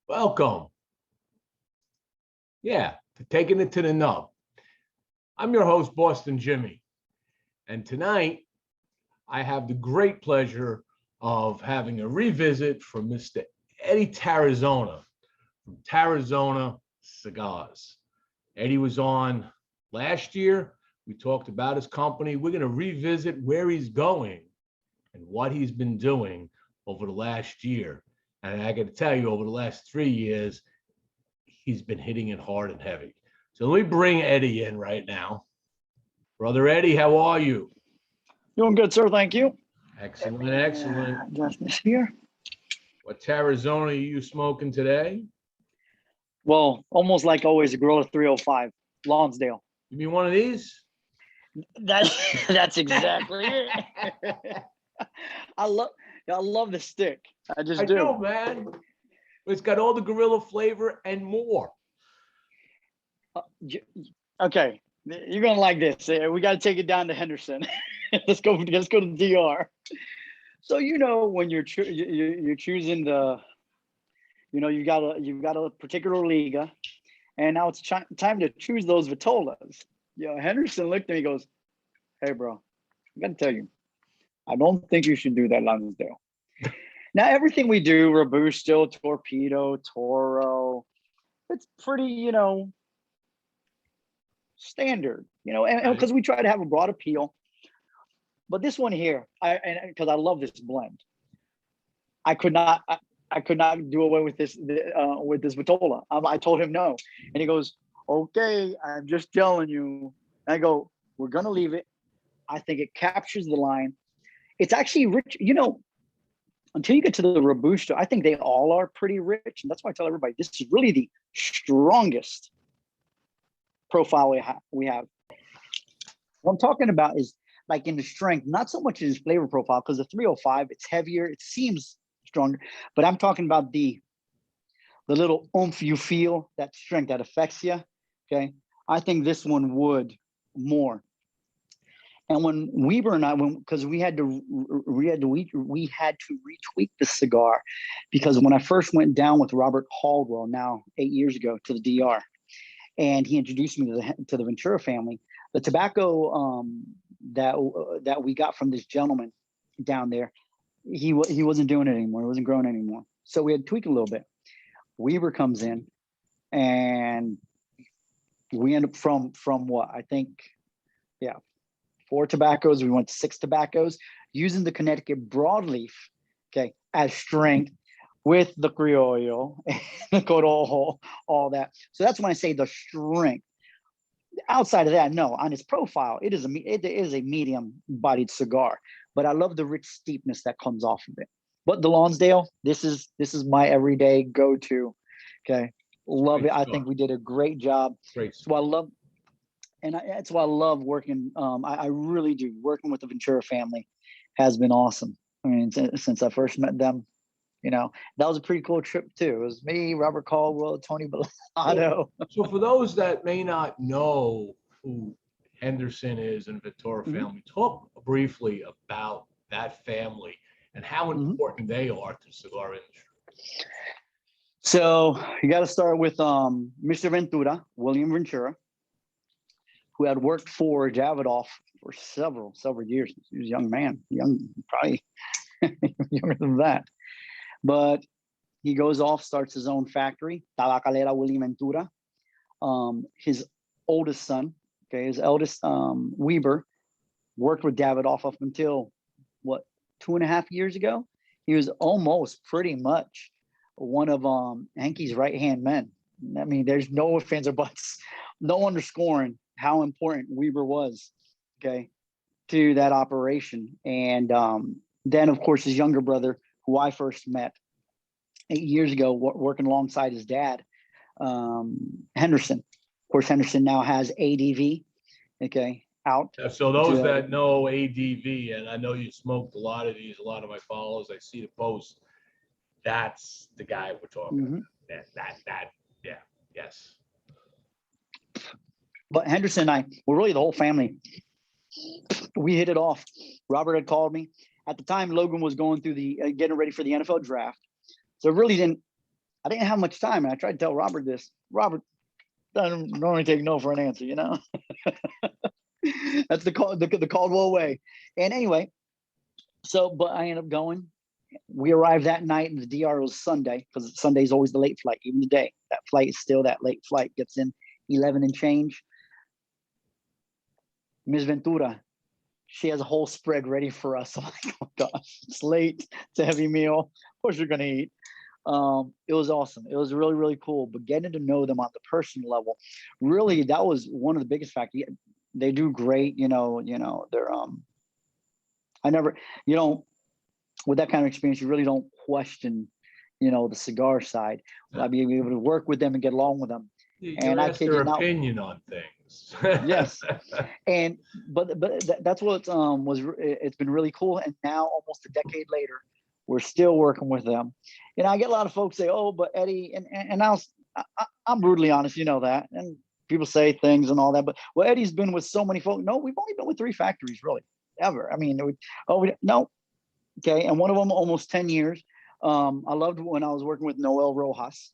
Welcome. Yeah, to taking it to the nub. I'm your host, Boston Jimmie. And tonight, I have the great pleasure of having a revisit from Mr. Eddie Tarazona from Tarazona Cigars. Eddie was on last year. We talked about his company. We're going to revisit where he's going and what he's been doing over the last year. And I got to tell you, over the last 3 years, he's been hitting it hard and heavy. So let me bring Eddie in right now. Brother Eddie, how are you? Doing good, sir. Thank you. Excellent, excellent. Just this here. What Tarazona are you smoking today? Well, almost like always, a Gorilla 305, Lonsdale. You mean one of these? That's exactly it. I love the stick. I do. know, man. It's got all the Gorilla flavor and more. Okay, you're gonna like this. We got to take it down to Henderson. Let's go to DR. So when you're choosing the, you've got a particular liga, and now it's time to choose those Vitolas. Henderson looked at me and goes, "Hey, bro, I got to tell you, I don't think you should do that Lonsdale." Now, everything we do, Robusto, Torpedo, Toro, it's pretty, standard, and because we try to have a broad appeal. But this one here, because I love this blend, I could not do away with this Vitola. I told him no, and he goes, "Okay, I'm just telling you." And I go, "We're gonna leave it. I think it captures the line. It's actually rich, until you get to the Robusto. I think they all are pretty rich, and that's why I tell everybody this is really the strongest profile we have. What I'm talking about is like in the strength, not so much in his flavor profile, because the 305, it's heavier, it seems stronger, but I'm talking about the little oomph you feel, that strength that affects you. Okay, I think this one would more. And when Weber and I, because we had to retweak the cigar, because when I first went down with Robert Caldwell now 8 years ago to the DR, and he introduced me to the Ventura family, the tobacco that we got from this gentleman down there, he wasn't doing it anymore. It wasn't growing anymore. So we had to tweak a little bit. Weber comes in, and we end up from what I think, 4 tobaccos. We went to 6 tobaccos using the Connecticut broadleaf, okay, as strength with the Criollo, the Corojo, all that. So that's when I say the strength. Outside of that, no, on its profile, it is a medium-bodied cigar, but I love the rich steepness that comes off of it. But the Lonsdale, this is my everyday go-to. Okay, love it. I think we did a great job. Great. So I love, and that's why I love working. I really do. Working with the Ventura family has been awesome. I mean, since I first met them, that was a pretty cool trip too. It was me, Robert Caldwell, Tony Bellotto. So for those that may not know who Henderson is and Ventura family, talk briefly about that family and how important they are to the cigar industry. So you got to start with Mr. Ventura, William Ventura, who had worked for Davidoff for several years. He was a young man, probably younger than that. But he goes off, starts his own factory, Tabacalera William Ventura. His oldest son, his eldest, Weber, worked with Davidoff up until, 2.5 years ago? He was almost pretty much one of Henke's right-hand men. I mean, there's no ifs, ands, or buts, no underscoring how important Weber was, to that operation. And then, of course, his younger brother, who I first met 8 years ago, working alongside his dad, Henderson. Of course, Henderson now has ADV, out. So those that know ADV, and I know you smoked a lot of these, a lot of my followers, I see the posts, that's the guy we're talking about. Yes. But Henderson and I, well, really the whole family, we hit it off. Robert had called me. At the time, Logan was going through getting ready for the NFL draft. So it really didn't I didn't have much time, and I tried to tell Robert this. Robert doesn't normally take no for an answer, you know. That's the Caldwell way. And anyway, but I ended up going. We arrived that night, and the DR was Sunday, because Sunday is always the late flight. Even today, that flight is still that late flight. Gets in 11 and change. Ms. Ventura, she has a whole spread ready for us. I'm like, oh gosh, it's late. It's a heavy meal. Of course, you're gonna eat. It was awesome. It was really, really cool. But getting to know them on the personal level, really, that was one of the biggest factors. They do great, you know. They're I never, with that kind of experience, you really don't question, the cigar side. I'll be able to work with them and get along with them. And I kid you not, opinion on things. Yes, but that's what it's been really cool. And now, almost a decade later, we're still working with them. I get a lot of folks say, "Oh, but Eddie," and I'm brutally honest, you know that, and people say things and all that. But Eddie's been with so many folks. No, we've only been with 3 factories, really, ever. I mean, no. Okay, and one of them almost 10 years. I loved when I was working with Noel Rojas.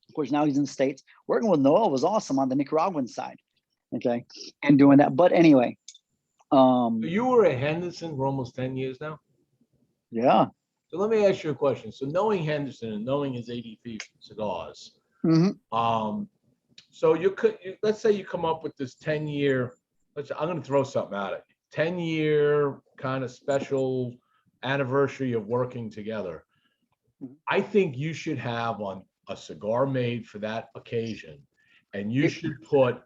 Of course, now he's in the States. Working with Noel was awesome on the Nicaraguan side. Okay, and doing that. But anyway. You were at Henderson for almost 10 years now? Yeah. So let me ask you a question. So knowing Henderson and knowing his ADP cigars, so let's say you come up with this 10-year, I'm going to throw something at it, 10-year kind of special anniversary of working together. I think you should have on a cigar made for that occasion, and you should put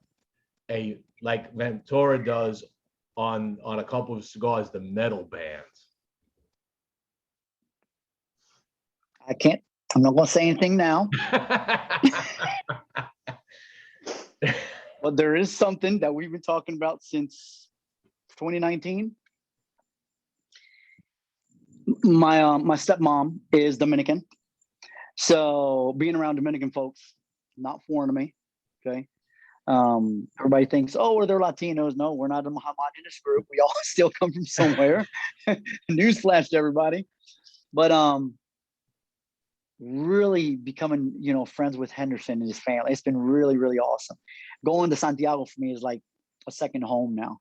like Ventura does on a couple of cigars, the metal bands. I'm not going to say anything now. But there is something that we've been talking about since 2019. My stepmom is Dominican. So being around Dominican folks, not foreign to me. Okay. Everybody thinks, oh, well, they're Latinos. No, we're not a homogenous group. We all still come from somewhere. Newsflash to everybody. But really becoming, friends with Henderson and his family. It's been really, really awesome. Going to Santiago for me is like a second home now.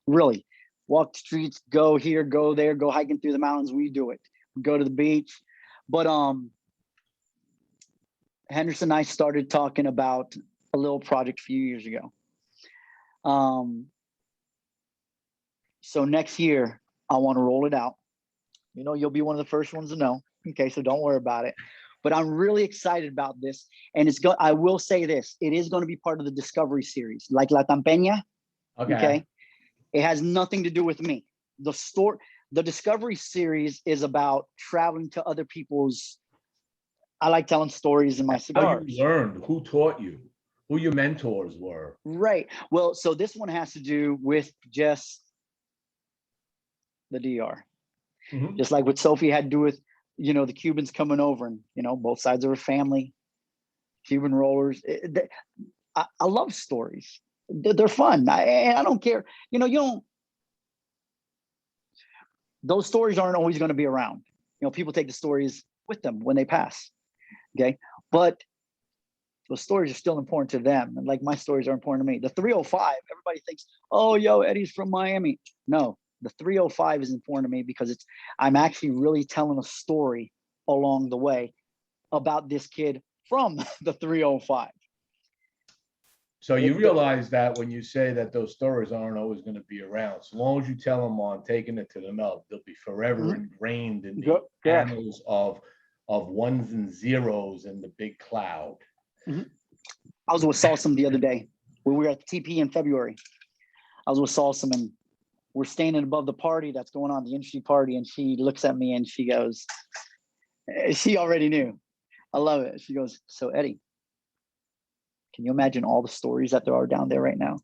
Really. Walk the streets, go here, go there, go hiking through the mountains. We do it. We go to the beach. But Henderson and I started talking about a little project a few years ago. So next year, I want to roll it out. You'll be one of the first ones to know. Okay, so don't worry about it. But I'm really excited about this. And I will say this, it is going to be part of the Discovery series, like La Tampeña. Okay. It has nothing to do with me. The Discovery series is about traveling to other people's. I like telling stories in my cigars. How you learned, who taught you, who your mentors were. Right. Well, so this one has to do with just the DR. Mm-hmm. Just like what Sophie had to do with, the Cubans coming over and, both sides of her family, Cuban rollers. I love stories. They're fun. I don't care. Those stories aren't always going to be around. People take the stories with them when they pass. Okay. But those stories are still important to them. And like my stories are important to me. The 305, everybody thinks, oh, Eddie's from Miami. No, the 305 is important to me because I'm actually really telling a story along the way about this kid from the 305. So you realize that when you say that those stories aren't always going to be around, so long as you tell them on taking it to the nub, they'll be forever ingrained in the annals of ones and zeros in the big cloud. Mm-hmm. I was with Salsam the other day when we were at the TP in February. I was with Salsam and we're standing above the party that's going on, the industry party, and she looks at me and she goes, she already knew. I love it. She goes, so Eddie, can you imagine all the stories that there are down there right now?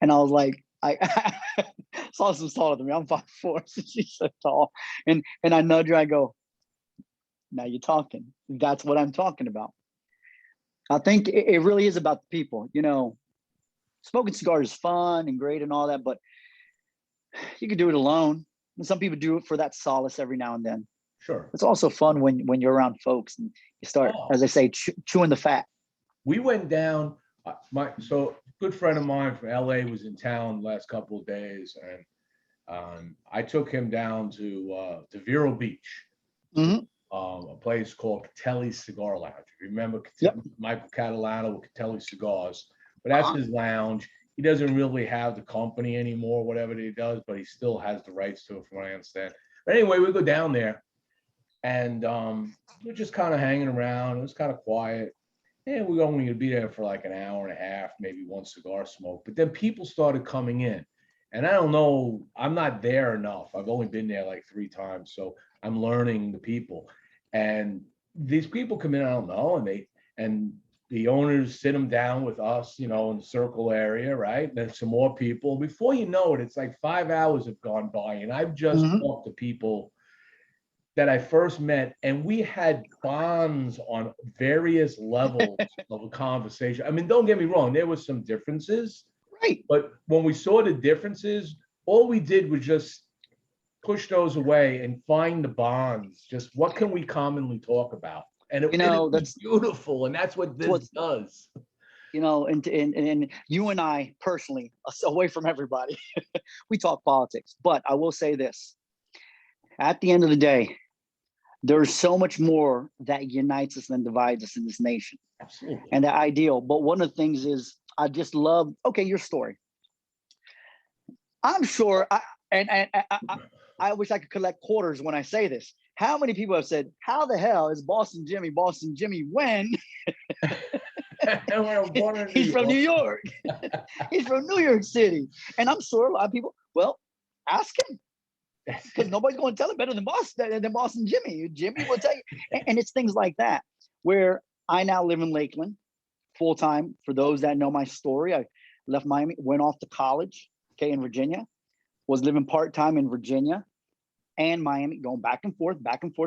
And I was like, Salsam's taller than me. I'm 5'4", so she's so tall. And I nudge her, I go, now you're talking. That's what I'm talking about. I think it really is about the people. Smoking cigars is fun and great and all that, but you can do it alone. And some people do it for that solace every now and then. Sure. It's also fun when you're around folks and you start, as I say, chewing the fat. We went down, so good friend of mine from LA was in town the last couple of days, and I took him down to Vero Beach, a place called Catelli's Cigar Lounge. If you remember Michael Catalano with Catelli's Cigars, but that's his lounge. He doesn't really have the company anymore, whatever he does, but he still has the rights to it, from what I understand. But anyway, we go down there, and we're just kind of hanging around. It was kind of quiet. And we're only going to be there for like an hour and a half, maybe one cigar smoke. But then people started coming in. And I don't know, I'm not there enough. I've only been there like 3 times. So I'm learning the people. And these people come in, I don't know, and the owners sit them down with us, in the circle area, right? And then some more people. Before you know it, it's like 5 hours have gone by. And I've just talked to people that I first met, and we had bonds on various levels of a conversation. I mean, don't get me wrong, there was some differences, right? But when we saw the differences, all we did was just push those away and find the bonds. Just what can we commonly talk about? And it was beautiful, and that's what this does. And you and I personally, away from everybody, we talk politics. But I will say this: at the end of the day, there's so much more that unites us than divides us in this nation. Absolutely. And the ideal. But one of the things is, I just love, your story. I'm sure, I wish I could collect quarters when I say this. How many people have said, how the hell is Boston Jimmie when he's from New York? He's from New York City. And I'm sure a lot of people, ask him. Because nobody's going to tell it better than Boston Jimmie. Jimmie will tell you. And it's things like that, where I now live in Lakeland full time. For those that know my story, I left Miami, went off to college, in Virginia, was living part-time in Virginia and Miami, going back and forth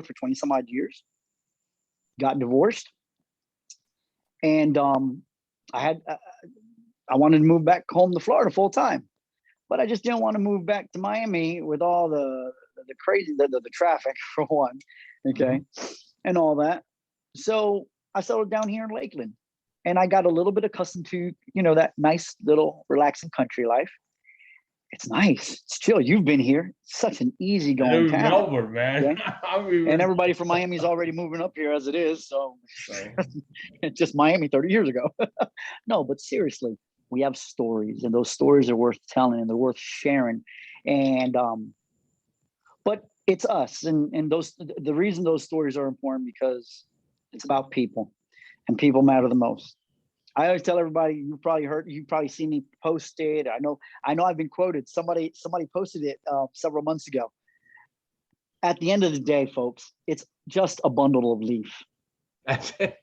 for 20 some odd years. Got divorced. And I wanted to move back home to Florida full time. But I just didn't want to move back to Miami with all the crazy, the traffic, for one, and all that. So I settled down here in Lakeland, and I got a little bit accustomed to, that nice little relaxing country life. It's nice. It's chill. You've been here. It's such an easygoing town. Melbourne, man. And everybody from Miami is already moving up here as it is. So it's just Miami 30 years ago. No, but seriously. We have stories, and those stories are worth telling, and they're worth sharing. And but it's us, and the reason those stories are important, because it's about people, and people matter the most. I always tell everybody, you've probably seen me post it. I know I've been quoted. Somebody posted it several months ago. At the end of the day, folks, it's just a bundle of leaf. That's it.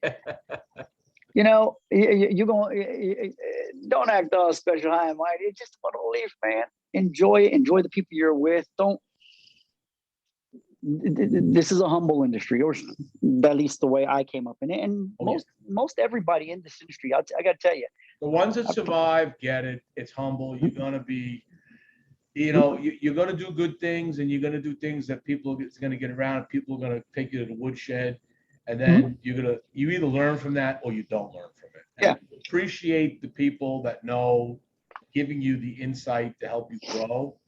You're going, don't act all special high and mighty. It's just a bundle of leaf, man. Enjoy the people you're with. This is a humble industry, or at least the way I came up in it. And most everybody in this industry, I got to tell you, the ones that survive get it. It's humble. You're going to be, you're going to do good things, and you're going to do things that people are going to get around. People are going to take you to the woodshed. And then you either learn from that or you don't learn from it. And appreciate the people that know, giving you the insight to help you grow.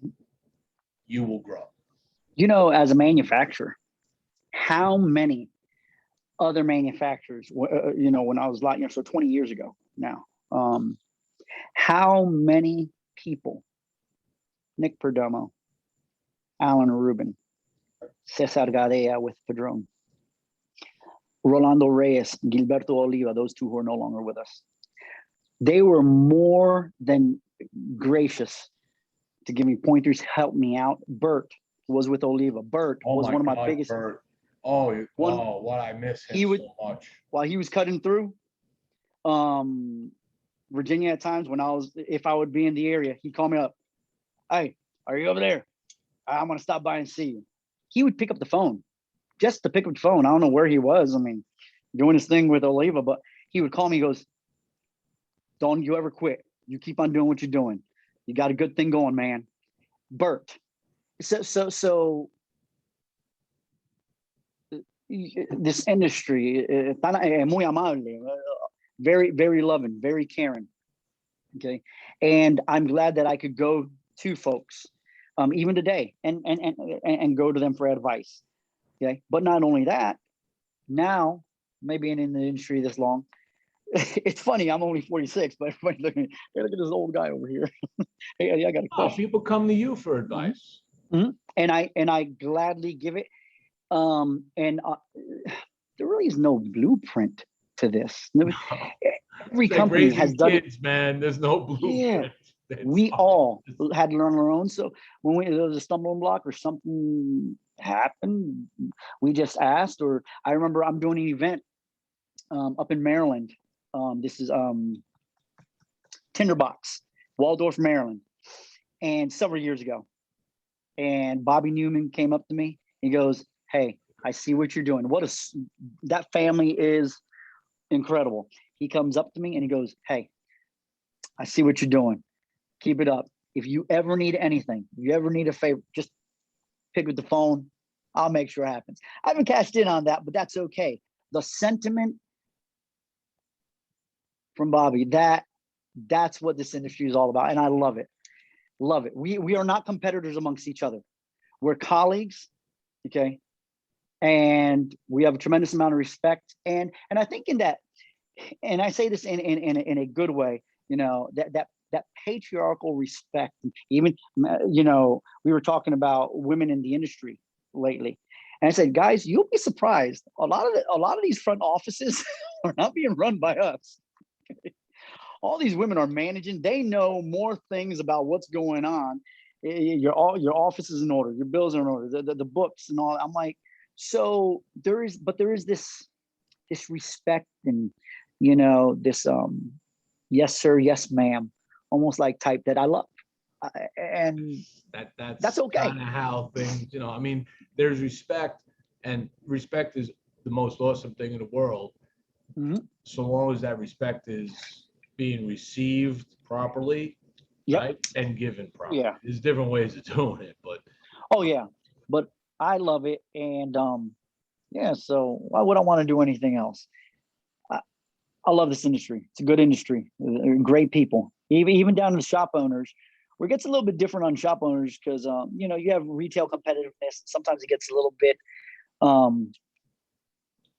You will grow. As a manufacturer, how many other manufacturers, when I was so 20 years ago now, how many people, Nick Perdomo, Alan Rubin, Cesar Gadea with Padron, Rolando Reyes, Gilberto Oliva, those two who are no longer with us. They were more than gracious to give me pointers, help me out. Bert was with Oliva. Bert was one of my biggest. Bert. What I miss him so much. While he was cutting through Virginia at times, if I would be in the area, he'd call me up. Hey, are you over there? I'm going to stop by and see you. He would pick up the phone. Just to pick up the phone. I don't know where he was. I mean, doing his thing with Oliva, but he would call me. He goes, "Don't you ever quit. You keep on doing what you're doing. You got a good thing going, man." Bert. So this industry, muy amable, very, very loving, very caring. Okay. And I'm glad that I could go to folks, even today, and go to them for advice. Okay. But not only that, now, maybe in the industry this long, it's funny, I'm only 46, but everybody's looking at me, hey, look at this old guy over here. Hey, I got a question. People come to you for advice. Mm-hmm. And I gladly give it. There really is no blueprint to this. No. Every company has done kids, man. There's no blueprint. Yeah, we all had to learn on our own. So when there was a stumbling block or something happened, we just asked. Or I remember I'm doing an event up in Maryland. This is Tinderbox, Waldorf, Maryland, and several years ago. And Bobby Newman came up to me. He goes, "Hey, I see what you're doing. That family is incredible." He comes up to me and he goes, "Hey, I see what you're doing. Keep it up. If you ever need anything, if you ever need a favor, just pick up the phone. I'll make sure it happens." I haven't cashed in on that, but that's okay. The sentiment from Bobby, that's what this industry is all about. And I love it. Love it. We are not competitors amongst each other. We're colleagues. Okay. And we have a tremendous amount of respect. And I think in that, and I say this in a good way, that patriarchal respect. Even, we were talking about women in the industry lately. And I said, guys, you'll be surprised. A lot of these front offices are not being run by us. All these women are managing. They know more things about what's going on. Your office is in order. Your bills are in order. The books and all. I'm like, so there is this respect and this yes sir, yes ma'am, almost like type that I love, and that's okay. Kind of how things, I mean, there's respect, and respect is the most awesome thing in the world. Mm-hmm. So long as that respect is being received properly, yep. Right, and given properly. Yeah, there's different ways of doing it, but but I love it, and so why would I want to do anything else? I love this industry. It's a good industry. Great people. Even down to the shop owners, where it gets a little bit different on shop owners because you have retail competitiveness. Sometimes it gets a little bit, I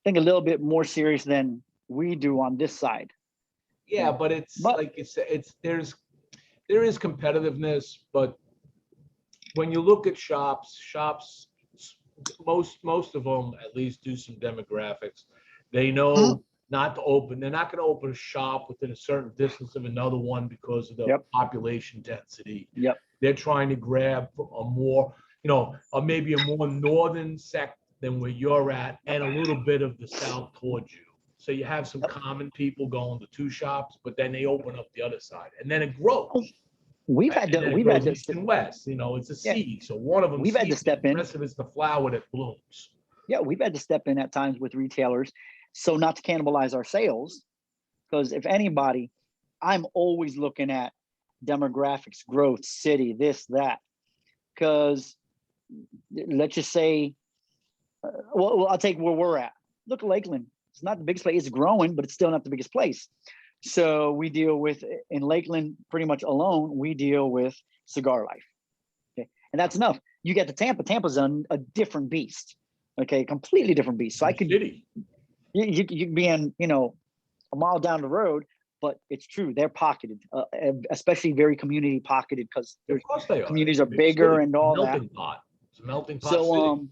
think a little bit more serious than we do on this side. Yeah, but like it's there is competitiveness, but when you look at shops, most of them at least do some demographics. They know not to open. They're not going to open a shop within a certain distance of another one because of the population density. Yep. They're trying to grab a more, or maybe a more northern sect than where you're at, and a little bit of the south towards you. So you have some common people going to two shops, but then they open up the other side, and then it grows. We've had to east and west. It's a seed. So one of them. We've had to step in. The rest of it's the flower that blooms. Yeah, we've had to step in at times with retailers, so not to cannibalize our sales. Because if anybody, I'm always looking at demographics, growth, city, this, that. Because let's just say, I'll take where we're at. Look at Lakeland. It's not the biggest place. It's growing, but it's still not the biggest place. So we deal with, in Lakeland, pretty much alone, we deal with Cigar Life. Okay, and that's enough. You get to Tampa. Tampa's a different beast. Okay, completely different beast. So I could, you could be in, a mile down the road, but it's true. They're pocketed, especially very community pocketed because their communities are bigger and all that. It's a melting pot. So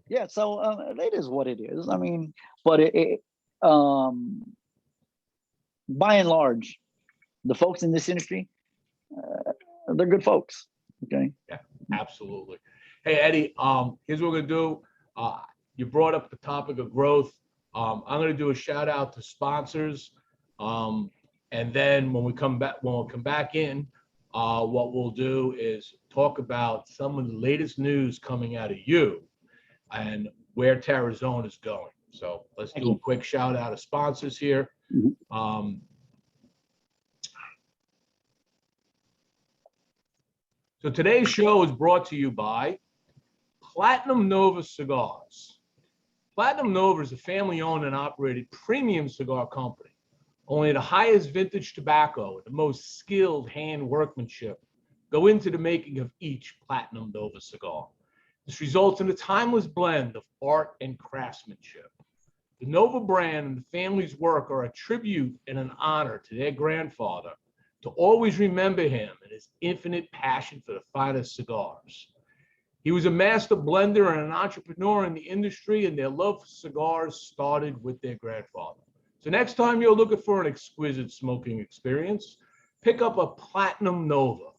it is what it is. I mean, but by and large, the folks in this industry, they're good folks. Okay. Yeah, absolutely. Hey, Eddie, here's what we're gonna do. You brought up the topic of growth. I'm gonna do a shout out to sponsors, and then when we come back in, what we'll do is talk about some of the latest news coming out of you and where Tarazona is going. So let's do a quick shout out of sponsors here. Mm-hmm. So today's show is brought to you by Platinum Nova Cigars. Platinum Nova is a family-owned and operated premium cigar company. Only the highest vintage tobacco and the most skilled hand workmanship go into the making of each Platinum Nova cigar. This results in a timeless blend of art and craftsmanship. The Nova brand and the family's work are a tribute and an honor to their grandfather, to always remember him and his infinite passion for the finest cigars. He was a master blender and an entrepreneur in the industry, and their love for cigars started with their grandfather. So next time you're looking for an exquisite smoking experience, pick up a Platinum Nova.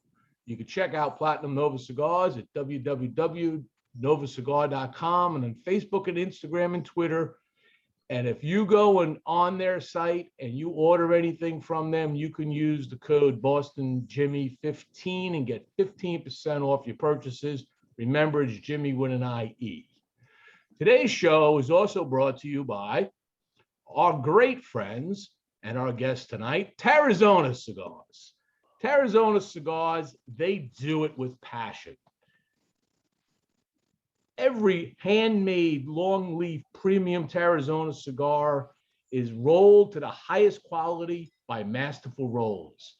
You can check out Platinum Nova Cigars at www.novacigar.com and on Facebook and Instagram and Twitter. And if you go on their site and you order anything from them, you can use the code BostonJimmie15 and get 15% off your purchases. Remember, it's Jimmie with an I-E. Today's show is also brought to you by our great friends and our guest tonight, Tarazona Cigars. Tarazona Cigars, they do it with passion. Every handmade long leaf premium Tarazona cigar is rolled to the highest quality by masterful rollers.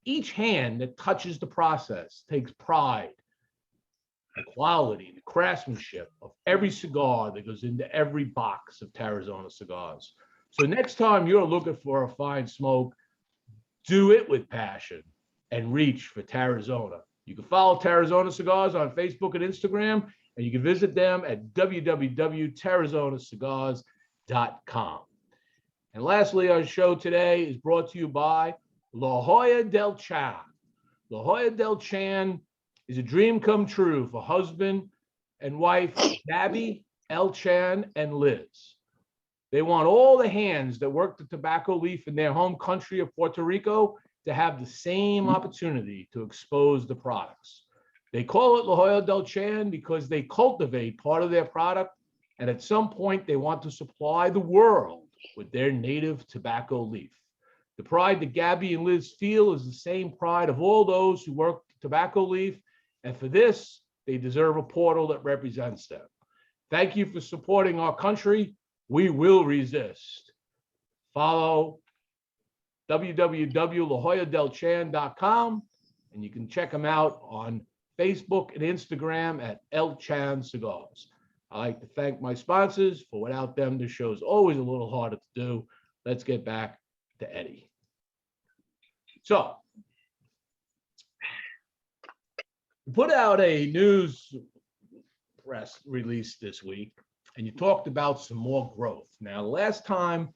Each hand that touches the process takes pride in the quality and the craftsmanship of every cigar that goes into every box of Tarazona cigars. So next time you're looking for a fine smoke, do it with passion and reach for Tarazona. You can follow Tarazona Cigars on Facebook and Instagram, and you can visit them at www.tarazonacigars.com. And lastly, our show today is brought to you by La Jolla del Chan. La Jolla del Chan is a dream come true for husband and wife, Gabby, El Chan, and Liz. They want all the hands that work the tobacco leaf in their home country of Puerto Rico to have the same opportunity to expose the products. They call it La Jolla del Chan because they cultivate part of their product, and at some point they want to supply the world with their native tobacco leaf. The pride that Gabby and Liz feel is the same pride of all those who work the tobacco leaf, and for this, they deserve a portal that represents them. Thank you for supporting our country. We will resist. Follow www.lajolladelchan.com, and you can check them out on Facebook and Instagram at El Chan Cigars. I like to thank my sponsors. For without them, this show is always a little harder to do. Let's get back to Eddie. So, you put out a news press release this week, and you talked about some more growth. Now, last time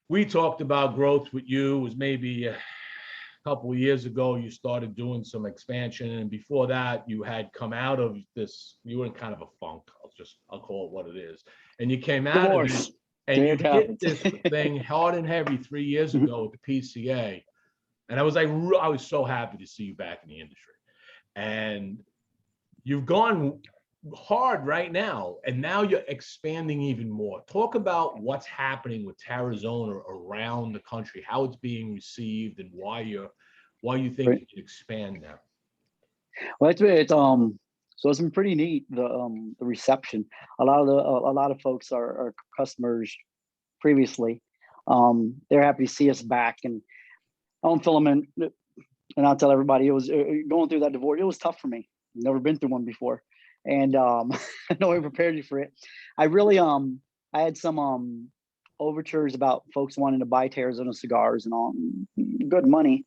we talked about growth with you was maybe a couple of years ago. You started doing some expansion, and before that, you had come out of this. You were in kind of a funk. I'll call it what it is. And you came out of it, and you hit this thing hard and heavy 3 years ago with the PCA. And I was so happy to see you back in the industry. And you've gone hard right now, and now you're expanding even more. Talk about what's happening with Tarazona around the country, how it's being received, and why you think you can expand now. Well, so it's been pretty neat, the reception. A lot of folks are customers previously. They're happy to see us back, and I'm filming, and I'll tell everybody, it was going through that divorce. It was tough for me. Never been through one before. And I know I prepared you for it. I really I had some overtures about folks wanting to buy Tarazona cigars and all, good money.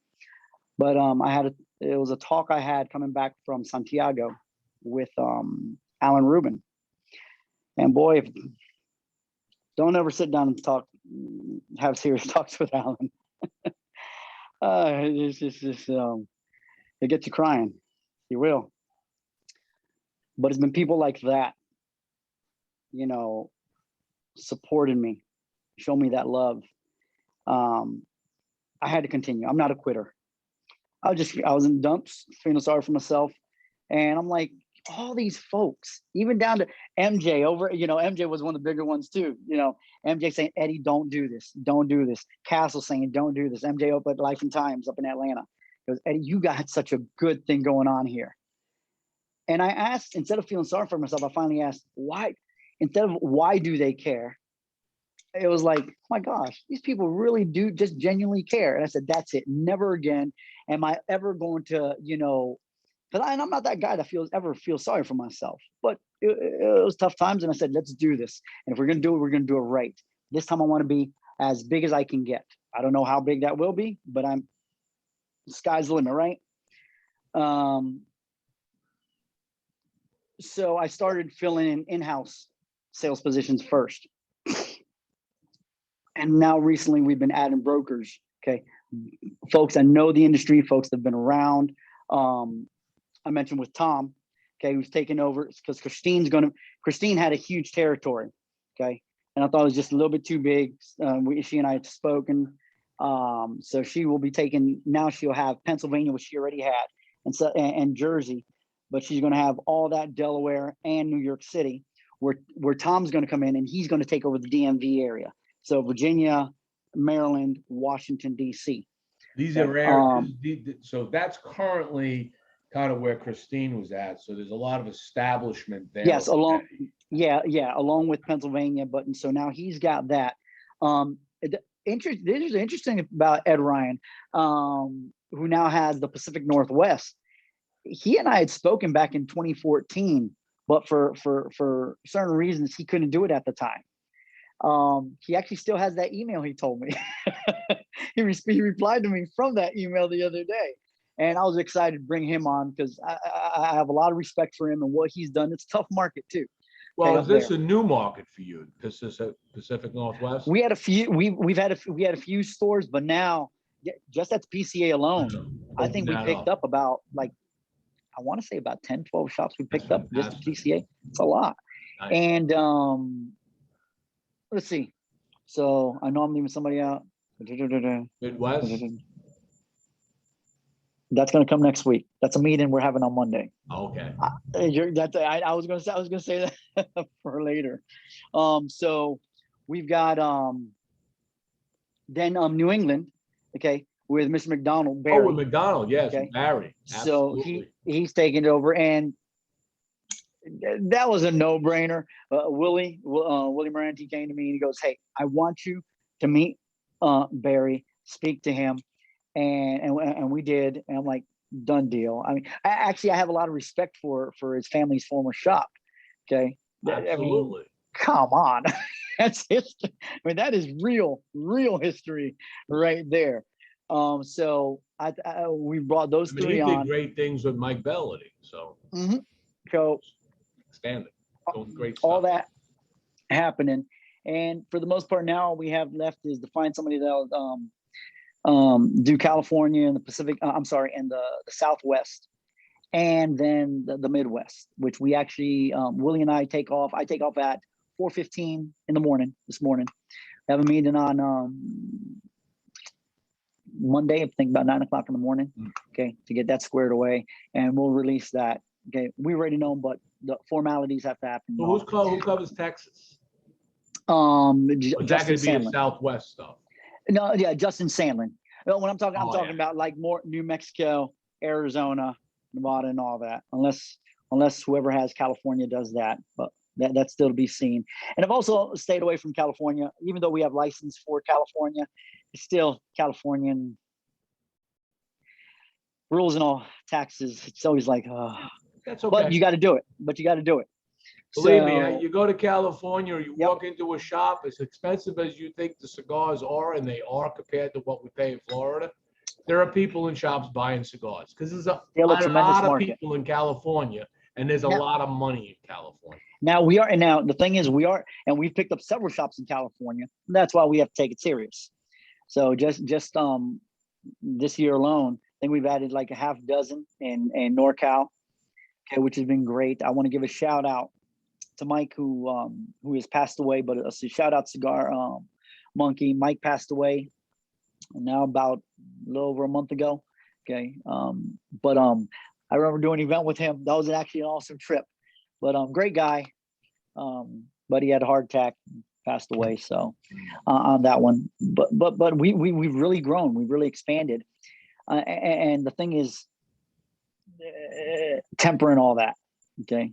But it was a talk I had coming back from Santiago with Alan Rubin. And boy, don't ever sit down and have serious talks with Alan. It gets you crying. You will. But it's been people like that, supporting me, showing me that love. I had to continue. I'm not a quitter. I was in dumps, feeling sorry for myself. And I'm like, all these folks, even down to MJ MJ was one of the bigger ones too. MJ saying, Eddie, don't do this. Don't do this. Castle saying, don't do this. MJ up at Life and Times up in Atlanta. He goes, Eddie, you got such a good thing going on here. And I asked, instead of feeling sorry for myself, I finally asked, why? instead of why do they care, it was like, my gosh, these people really do just genuinely care. And I said, that's it. Never again am I ever going to, because I'm not that guy that ever feels sorry for myself. But it was tough times, and I said, let's do this. And if we're going to do it, we're going to do it right. This time I want to be as big as I can get. I don't know how big that will be, but sky's the limit, right? So I started filling in in-house sales positions first. And now recently we've been adding brokers, okay? Folks that know the industry, folks that have been around. I mentioned with Tom, okay, who's taken over, because Christine had a huge territory, okay? And I thought it was just a little bit too big. She and I had spoken. So she will be taking, now she'll have Pennsylvania, which she already had, and Jersey, but she's going to have all that Delaware and New York City, where Tom's going to come in and he's going to take over the DMV area. So Virginia, Maryland, Washington, D.C. These are areas. So that's currently kind of where Christine was at. So there's a lot of establishment there. Yes, along with Pennsylvania. But so now he's got that. This is interesting about Ed Ryan, who now has the Pacific Northwest. He and I had spoken back in 2014, but for certain reasons he couldn't do it at the time. He actually still has that email he told me. he replied to me from that email the other day, and I was excited to bring him on because I have a lot of respect for him and what he's done. It's a tough market too. Well, is this a new market for you, Pacific Northwest? We had a few. We had a few stores, but now just at the PCA alone, I think we picked up about I want to say about 10, 12 shops we picked up just at PCA. It's a lot. Nice. And let's see. So I know I'm leaving somebody out. Midwest. That's going to come next week. That's a meeting we're having on Monday. Okay. I was going to say that for later. So we've got then New England, okay, with Mr. McDonald. Barry. Oh, with McDonald, yes, okay. Barry. Absolutely. So he's taking it over, and that was a no-brainer. Willie Moranti came to me and he goes, "Hey, I want you to meet Barry, speak to him," and we did. And I'm like, done deal. I mean, I have a lot of respect for his family's former shop. Okay, absolutely. I mean, come on, that's history. I mean, that is real history right there. So we brought those three on. He did great things with Mike Bellady, so. Mm-hmm. So. Expanding. Great all stuff. That happening, and for the most part now all we have left is to find somebody that'll do California and the Pacific, and the Southwest, and then the Midwest, which we actually Willie and I take off. I take off at 4:15 in the morning this morning. We have a meeting on Monday, I think about 9 o'clock in the morning, okay, to get that squared away, and we'll release that. Okay, we already know, but the formalities have to happen. So who covers Texas? Justin Sandlin. Southwest stuff. No, yeah, Justin Sandlin. When I'm talking, I'm talking about like more New Mexico, Arizona, Nevada, and all that. Unless whoever has California does that, but that's still to be seen. And I've also stayed away from California, even though we have license for California. It's still Californian rules and all taxes. It's always like, that's okay. But you got to do it. Believe me, you go to California or you walk into a shop, as expensive as you think the cigars are, and they are compared to what we pay in Florida, there are people in shops buying cigars because there's a lot of people in California, and there's a lot of money in California. Now the thing is we've picked up several shops in California. And that's why we have to take it serious. So just this year alone, I think we've added like a half dozen in NorCal. Okay, which has been great. I want to give a shout out to Mike, who has passed away, but a shout out Cigar Monkey. Mike passed away now about a little over a month ago. Okay, but I remember doing an event with him. That was actually an awesome trip. But great guy. But he had a heart attack, passed away. So on that one, but we've really grown. We've really expanded, and the thing is. Tempering all that, okay,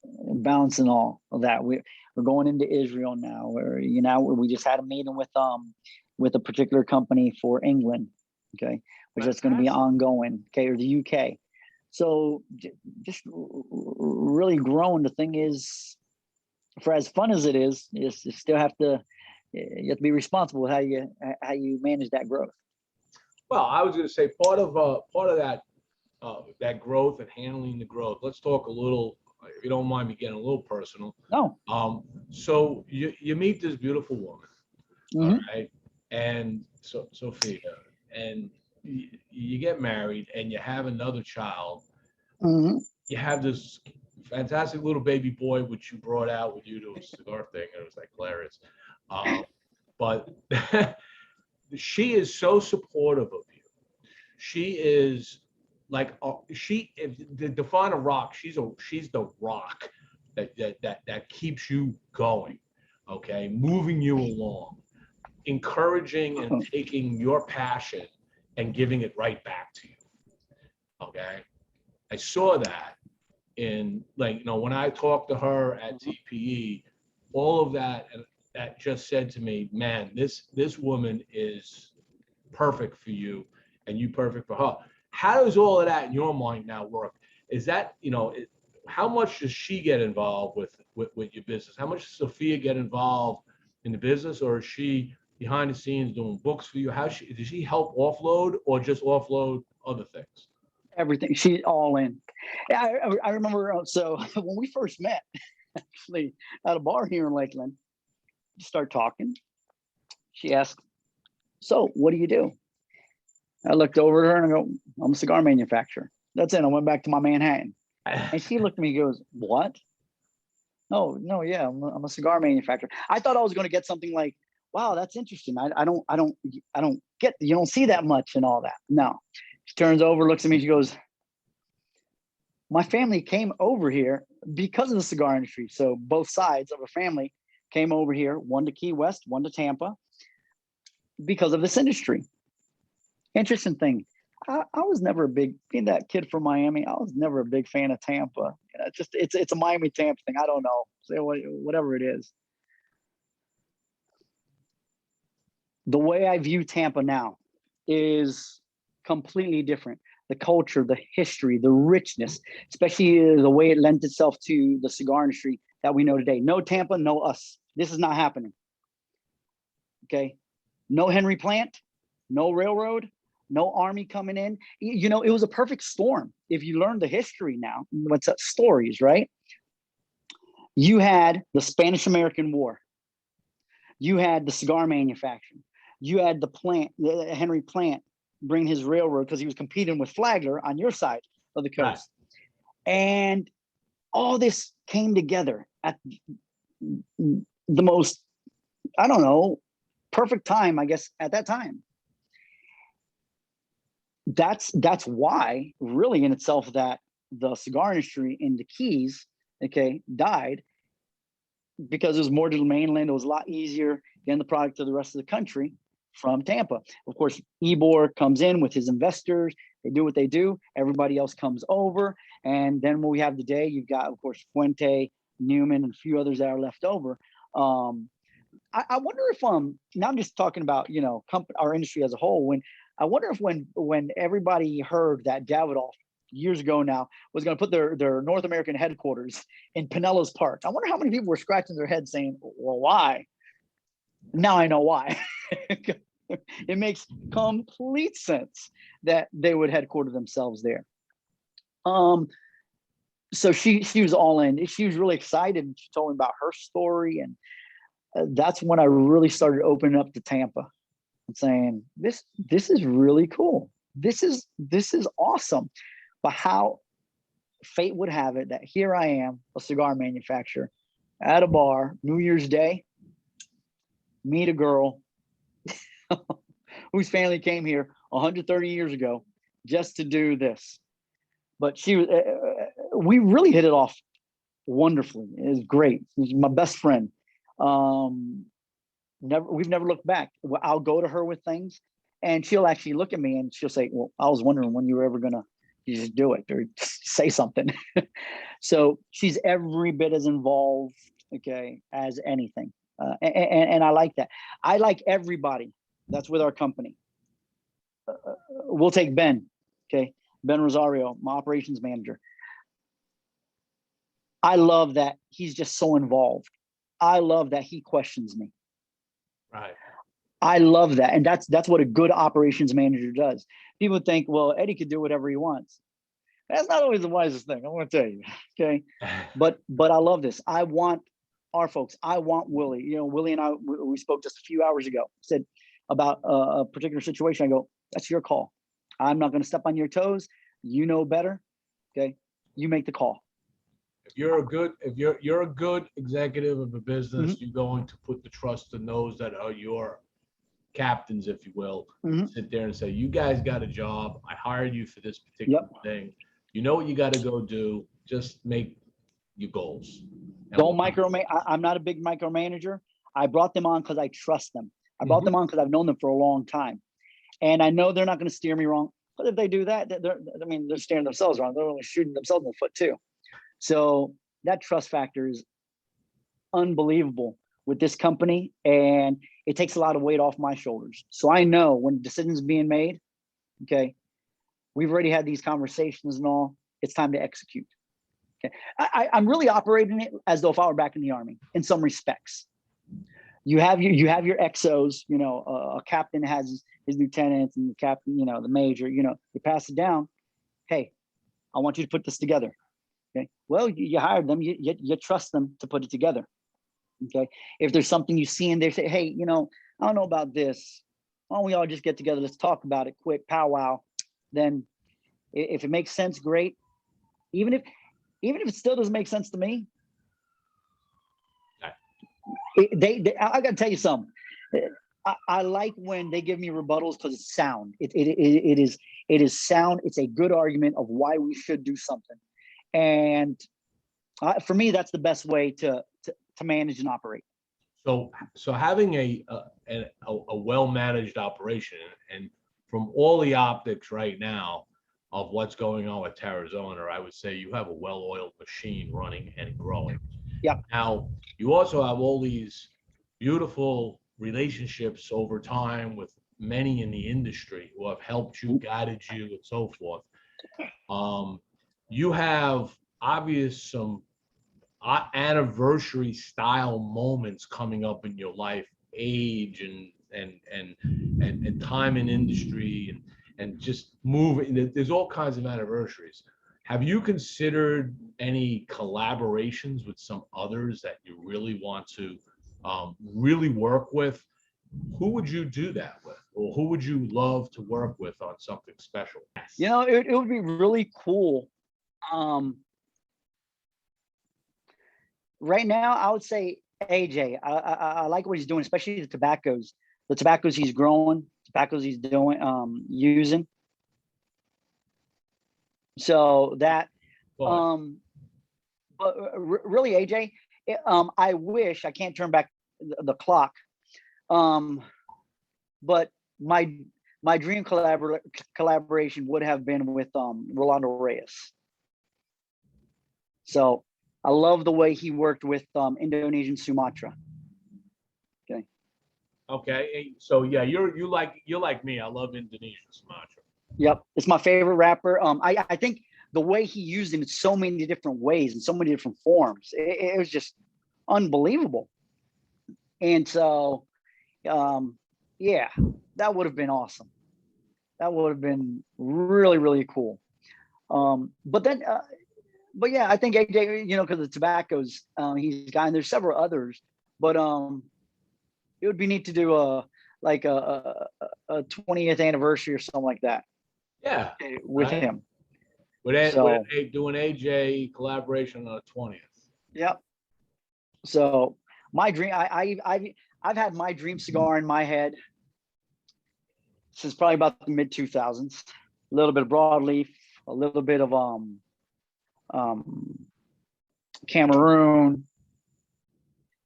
balancing all of that. We're going into Israel now. We just had a meeting with a particular company for England, okay, which is going to be ongoing, okay, or the UK. So just really growing. The thing is, for as fun as it is, you still have to be responsible with how you manage that growth. Well, I was going to say part of that growth and handling the growth. Let's talk a little, if you don't mind me getting a little personal. No. So you meet this beautiful woman, all right, and so Sophia, and you get married and you have another child. You have this fantastic little baby boy, which you brought out with you to a cigar thing, and it was like hilarious. But she is so supportive of you. She is like to define a rock. She's the rock that keeps you going. Okay, moving you along, encouraging and taking your passion and giving it right back to you. Okay, I saw that in, like, when I talked to her at TPE, all of that, and that just said to me, man, this woman is perfect for you and you perfect for her. How does all of that in your mind now work? Is that, how much does she get involved with your business? How much does Sophia get involved in the business, or is she behind the scenes doing books for you? Does she help offload or just offload other things? Everything. She's all in. I remember, so when we first met, actually at a bar here in Lakeland, we start talking. She asked, so what do you do? I looked over at her and I go, I'm a cigar manufacturer. That's it. I went back to my Manhattan. And she looked at me and goes, what? No, yeah, I'm a cigar manufacturer. I thought I was going to get something like, wow, that's interesting. I don't get, you don't see that much and all that. No. She turns over, looks at me, she goes, my family came over here because of the cigar industry. So both sides of a family came over here, one to Key West, one to Tampa, because of this industry. Interesting thing. I was never being that kid from Miami, I was never a big fan of Tampa. It's a Miami Tampa thing. I don't know. Say whatever it is. The way I view Tampa now is completely different. The culture, the history, the richness, especially the way it lends itself to the cigar industry that we know today. No Tampa, no us. This is not happening. Okay. No Henry Plant, no railroad, no army coming in. It was a perfect storm. If you learn the history now, what's that stories, right? You had the Spanish-American War. You had the cigar manufacturing. You had the Henry Plant bring his railroad because he was competing with Flagler on your side of the coast. Right. And all this came together at the most, I don't know, perfect time, I guess, at that time. That's why, really, in itself, that the cigar industry in the Keys, okay, died, because it was more to the mainland. It was a lot easier getting the product to the rest of the country from Tampa. Of course, Ybor comes in with his investors. They do what they do. Everybody else comes over. And then when we have today, you've got, of course, Fuente, Newman, and a few others that are left over. I wonder if, now I'm just talking about, our industry as a whole, I wonder if when everybody heard that Davidoff years ago now was going to put their North American headquarters in Pinellas Park, I wonder how many people were scratching their heads saying, well, why? Now I know why. It makes complete sense that they would headquarter themselves there. So she was all in. She was really excited. She told me about her story, and that's when I really started opening up to Tampa and saying, this is really cool. This is awesome. But how fate would have it that here I am, a cigar manufacturer, at a bar, New Year's Day, meet a girl whose family came here 130 years ago just to do this. But we really hit it off wonderfully. It was great. She's my best friend. We've never looked back. I'll go to her with things, and she'll actually look at me and she'll say, well, I was wondering when you were ever going to you just do it or say something. So she's every bit as involved, okay, as anything. And I like that. I like everybody that's with our company. We'll take Ben, okay, Ben Rosario, my operations manager. I love that he's just so involved. I love that he questions me. Right. I love that. And that's what a good operations manager does. People think, well, Eddie could do whatever he wants. That's not always the wisest thing, I want to tell you. Okay. But I love this. I want our folks. I want Willie. You know, Willie and I, we spoke just a few hours ago, said about a particular situation. I go, that's your call. I'm not going to step on your toes. You know better. Okay. You make the call. If you're a good executive of a business, you're going to put the trust in those that are your captains, if you will. Sit there and say, you guys got a job. I hired you for this particular thing. You know what you got to go do. Just make your goals. Don't micromanage. I'm not a big micromanager. I brought them on because I trust them. I brought them on because I've known them for a long time. And I know they're not going to steer me wrong. But if they do that, they're steering themselves wrong. They're only shooting themselves in the foot too. So that trust factor is unbelievable with this company, and it takes a lot of weight off my shoulders. So I know when decisions being made, okay, we've already had these conversations and all, it's time to execute. Okay. I'm really operating it as though if I were back in the Army in some respects. You have your XOs, you know, a captain has his lieutenants and the captain, you know, the major, you know, you pass it down. Hey, I want you to put this together. Okay. Well, you hired them, you trust them to put it together. Okay. If there's something you see and they say, hey, you know, I don't know about this. Why don't we all just get together? Let's talk about it quick, powwow. Then if it makes sense, great. Even if it still doesn't make sense to me, I got to tell you something. I like when they give me rebuttals because it's sound. It is sound. It's a good argument of why we should do something. And for me, that's the best way to manage and operate. So having a well-managed operation, and from all the optics right now of what's going on with Tarazona, I would say you have a well-oiled machine running and growing. Yeah. Now, you also have all these beautiful relationships over time with many in the industry who have helped you, guided you, and so forth. You have some anniversary style moments coming up in your life, age and time in industry and just moving. There's all kinds of anniversaries. Have you considered any collaborations with some others that you really want to really work with? Who would you do that with, or who would you love to work with on something special? You know, it would be really cool. Right now, I would say AJ. I like what he's doing, especially the tobaccos. The tobaccos he's growing, tobaccos he's doing, using. So that, but really, AJ, I wish I can't turn back the clock. But my dream collaboration would have been with Rolando Reyes. So I love the way he worked with Indonesian Sumatra. Okay. Okay. So yeah, you're like me. I love Indonesian Sumatra. Yep, it's my favorite rapper. I think the way he used it in so many different ways and so many different forms, it was just unbelievable. And so, yeah, that would have been awesome. That would have been really, really cool. But yeah, I think AJ, you know, because the tobaccos he's got, and there's several others, but it would be neat to do a 20th anniversary or something like that. Yeah, with him. Doing AJ collaboration on the 20th. Yep. So my dream, I've had my dream cigar in my head since probably about the mid 2000s. A little bit of broadleaf, a little bit of Cameroon,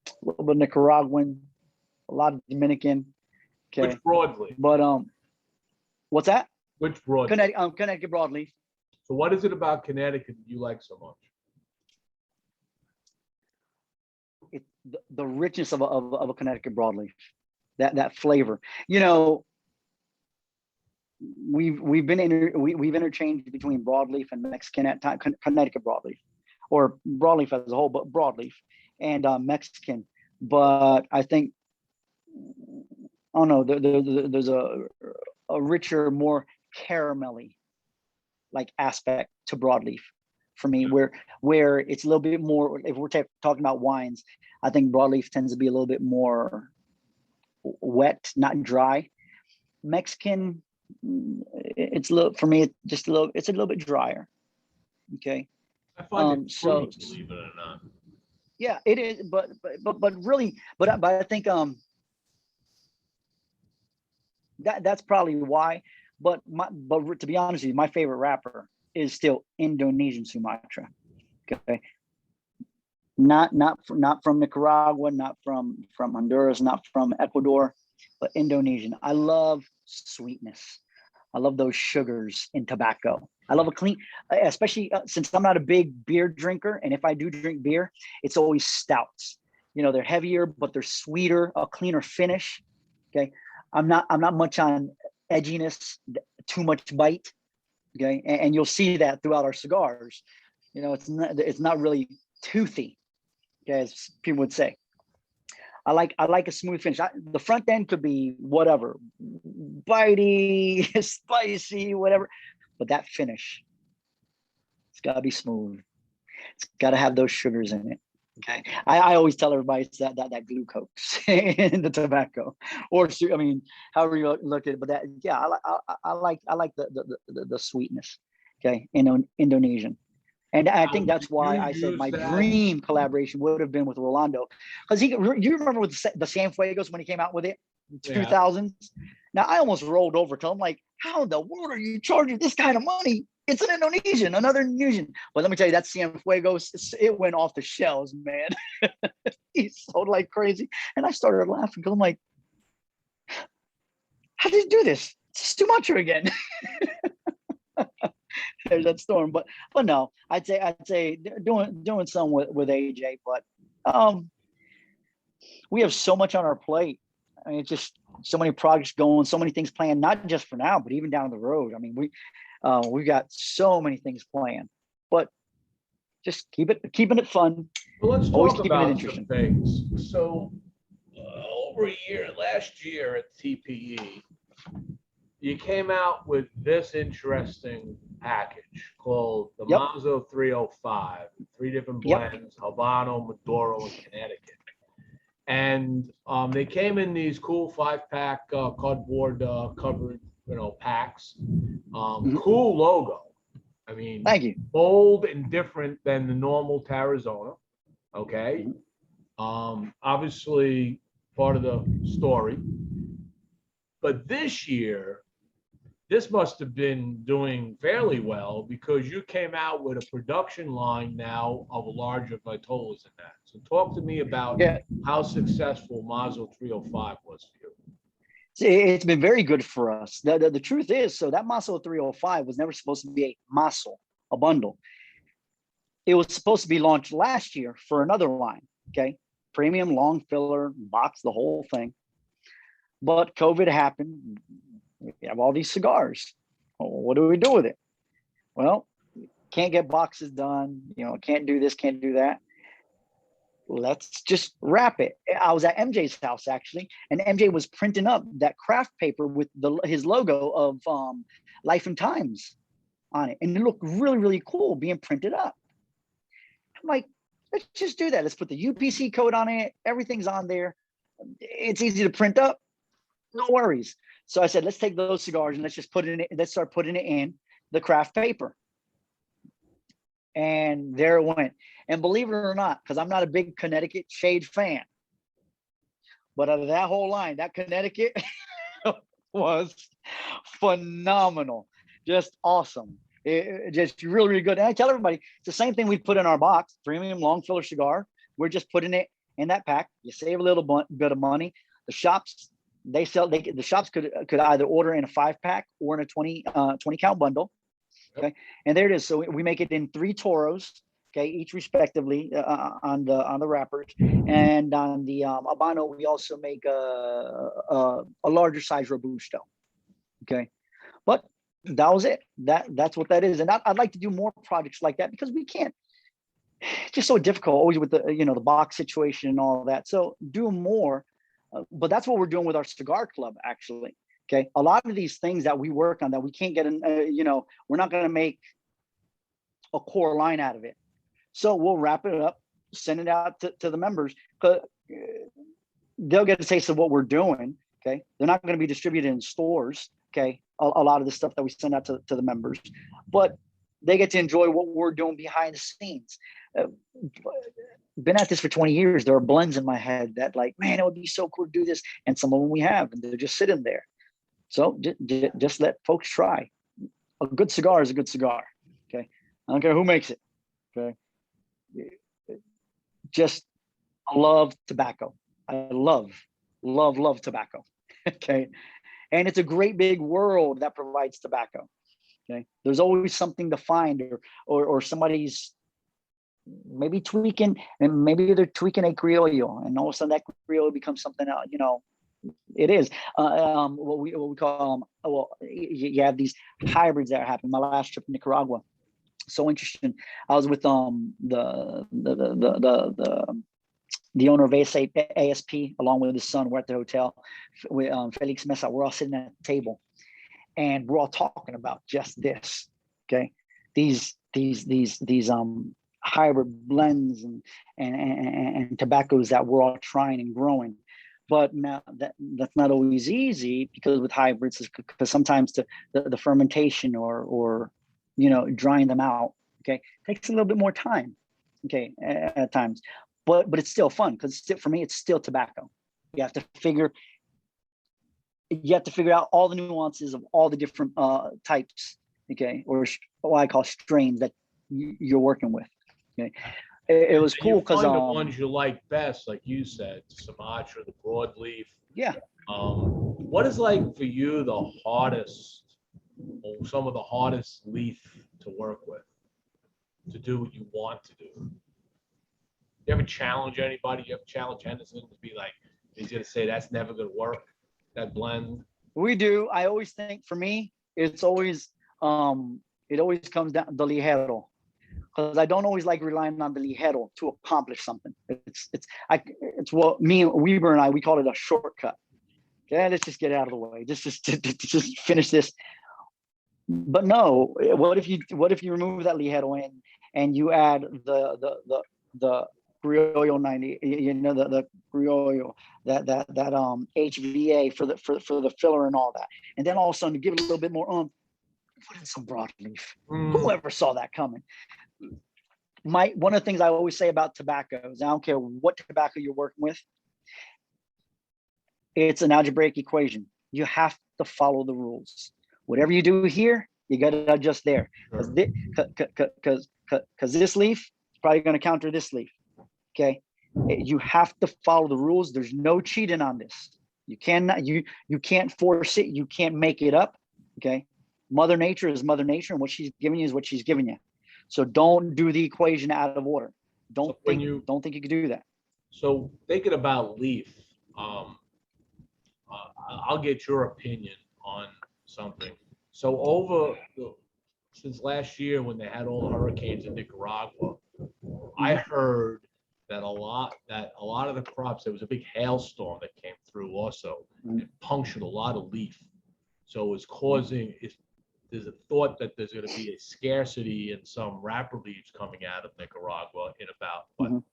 a little bit of Nicaraguan, a lot of Dominican. Okay. Which broadleaf? But what's that? Which broadleaf? Connecticut broadleaf. So what is it about Connecticut that you like so much? The richness of a Connecticut broadleaf, that flavor. You know, we've interchanged between broadleaf and Mexican at time, Connecticut broadleaf, or broadleaf as a whole, but broadleaf and Mexican. But I think, I don't know, there's a richer, more caramelly like aspect to broadleaf for me, where it's a little bit more. If we're talking about wines, I think broadleaf tends to be a little bit more wet, not dry. Mexican, it's a little, for me, it's a little bit drier. Okay. I find it fruity, believe it or not. Yeah, it is, but really, but I think that's probably why. But to be honest with you, my favorite wrapper is still Indonesian Sumatra. Okay, not from Nicaragua, not from Honduras, not from Ecuador, but Indonesian. I love sweetness. I love those sugars in tobacco. I love a clean, especially since I'm not a big beer drinker, and if I do drink beer, it's always stouts. You know, they're heavier, but they're sweeter, a cleaner finish. Okay, I'm not much on edginess, too much bite. Okay, and you'll see that throughout our cigars. You know, it's not really toothy, okay, as people would say. I like a smooth finish. The front end could be whatever, bitey, spicy, whatever, but that finish, it's got to be smooth. It's got to have those sugars in it. Okay, I always tell everybody it's that glucose in the tobacco, or I mean, however you look at it. But that, yeah, I like the sweetness. Okay, in Indonesian. And I think that's why I said my dream collaboration would have been with Rolando, because you remember with the Cienfuegos when he came out with it, 2000s. Now I almost rolled over to him like, how in the world are you charging this kind of money? It's an Indonesian, another Indonesian. But let me tell you, that Cienfuegos, it went off the shelves, man. He sold like crazy, and I started laughing because I'm like, how did you do this? It's too much again. There's that storm, but no, I'd say doing some with AJ, but we have so much on our plate. I mean, it's just so many projects going, so many things planned, not just for now, but even down the road. I mean, we've got so many things planned, but just keeping it fun. Well, let's talk about some things. So over a year, last year at TPE, you came out with this interesting package called the Mazel 305, 3 different blends, Habano, Maduro, and Connecticut. And they came in these cool 5-pack cardboard covered, packs. Cool logo. I mean, thank you. Bold and different than the normal Tarazona. Okay. Obviously part of the story. But this year, this must have been doing fairly well because you came out with a production line now of a larger Vitolas in that. So talk to me about how successful Mazel 305 was for you. It's been very good for us. The truth is, so that Mazel 305 was never supposed to be a Mazel, a bundle. It was supposed to be launched last year for another line, okay? Premium, long filler, box, the whole thing. But COVID happened. We have all these cigars. What do we do with it? Well, can't get boxes done. Can't do this, can't do that. Let's just wrap it. I was at MJ's house actually, and MJ was printing up that craft paper with his logo of Life and Times on it, and it looked really, really cool being printed up. I'm like, let's just do that. Let's put the UPC code on it. Everything's on there. It's easy to print up. No worries. So I said, let's take those cigars and let's just let's start putting it in the craft paper. And there it went. And believe it or not, because I'm not a big Connecticut shade fan, but out of that whole line, that Connecticut was phenomenal. Just awesome. It just really, really good. And I tell everybody, it's the same thing we put in our box, premium long filler cigar. We're just putting it in that pack. You save a little bit of money. The shops, the shops could either order in a 5-pack or in a 20 count bundle. Okay, and there it is. So we make it in 3 Toros, okay, each respectively on the wrappers, and on the Habano we also make a larger size Robusto. Okay, but that was it. That's what that is, and I'd like to do more projects like that because we can't. It's just so difficult always with the the box situation and all that. So do more, but that's what we're doing with our cigar club actually. Okay, a lot of these things that we work on that we can't get in, we're not going to make a core line out of it. So we'll wrap it up, send it out to the members, because they'll get a taste of what we're doing. Okay, they're not going to be distributed in stores. Okay, a lot of the stuff that we send out to the members, but they get to enjoy what we're doing behind the scenes. Been at this for 20 years. There are blends in my head that like, man, it would be so cool to do this. And some of them we have, and they're just sitting there. So just let folks try. A good cigar is a good cigar. Okay. I don't care who makes it. Okay. Just love tobacco. I love tobacco. Okay. And it's a great big world that provides tobacco. Okay. There's always something to find, or somebody's maybe tweaking, and maybe they're tweaking a Criollo, and all of a sudden that Criollo becomes something else, it is what we call you have these hybrids that are happening. My last trip to Nicaragua, so interesting. I was with the owner of ASP along with his son. We're at the hotel with Felix Mesa. We're all sitting at the table, and we're all talking about just this. Okay, these hybrid blends and tobaccos that we're all trying and growing. But now that's not always easy, because with hybrids, because sometimes the fermentation or drying them out, okay, takes a little bit more time, okay, at times. But it's still fun, because for me it's still tobacco. You have to figure out all the nuances of all the different types, okay, or what I call strains that you're working with. Okay, it was cool because the ones you like best, like you said, Sumatra, the broadleaf. Yeah. What is like for you the hardest, or some of the hardest leaf to work with, to do what you want to do? You ever challenge anybody? You ever challenge Henderson to be like, he's gonna say that's never gonna work, that blend? We do. I always think, for me, it's always it always comes down to the ligero, because I don't always like relying on the ligero to accomplish something. It's what me and Weber and we call it a shortcut. Okay, let's just get out of the way. Just finish this. But no, what if you remove that ligero and you add the Criollo 90, the Criollo, that HVA for the filler and all that, and then all of a sudden to give it a little bit more put in some broadleaf. Whoever saw that coming? One of the things I always say about tobacco is, I don't care what tobacco you're working with, it's an algebraic equation. You have to follow the rules. Whatever you do here, you got to adjust there, because this leaf is probably going to counter this leaf. Okay, you have to follow the rules. There's no cheating on this. You can't force it. You can't make it up. Okay, Mother Nature is Mother Nature, and what she's giving you is what she's giving you. So don't do the equation out of order. Don't think you can do that. So thinking about leaf, I'll get your opinion on something. So since last year, when they had all the hurricanes in Nicaragua, I heard that a lot of the crops, there was a big hailstorm that came through also, and punctured a lot of leaf. So it's causing, there's a thought that there's going to be a scarcity in some wrapper leaves coming out of Nicaragua in about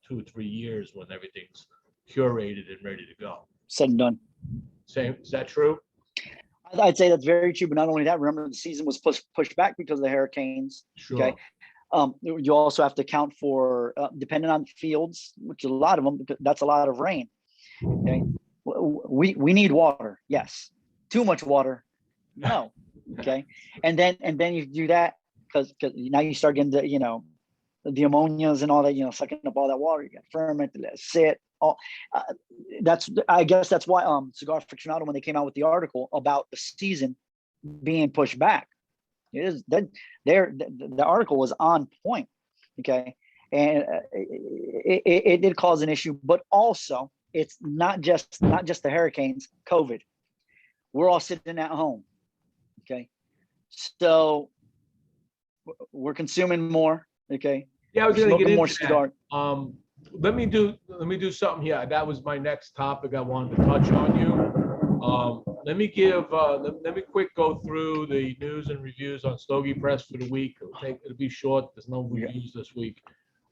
2 or 3 years, when everything's curated and ready to go. Said and done. Same, is that true? I'd say that's very true, but not only that, remember the season was pushed back because of the hurricanes. Sure. Okay. You also have to account for, depending on fields, which is a lot of them, because that's a lot of rain. Okay. We need water. Yes. Too much water. No. Okay. And then you do that because now you start getting the ammonias and all that, sucking up all that water. You got ferment, let it sit. I guess that's why Cigar Aficionado, when they came out with the article about the season being pushed back, It is that the article was on point. Okay. And it did cause an issue, but also it's not just the hurricanes, COVID. We're all sitting at home. Okay. So we're consuming more. Okay. Yeah, I was going to get into more that. cigar. Let me do something here. That was my next topic I wanted to touch on you. Let me quick go through the news and reviews on Stovey Press for the week. It'll be short. There's no reviews this week.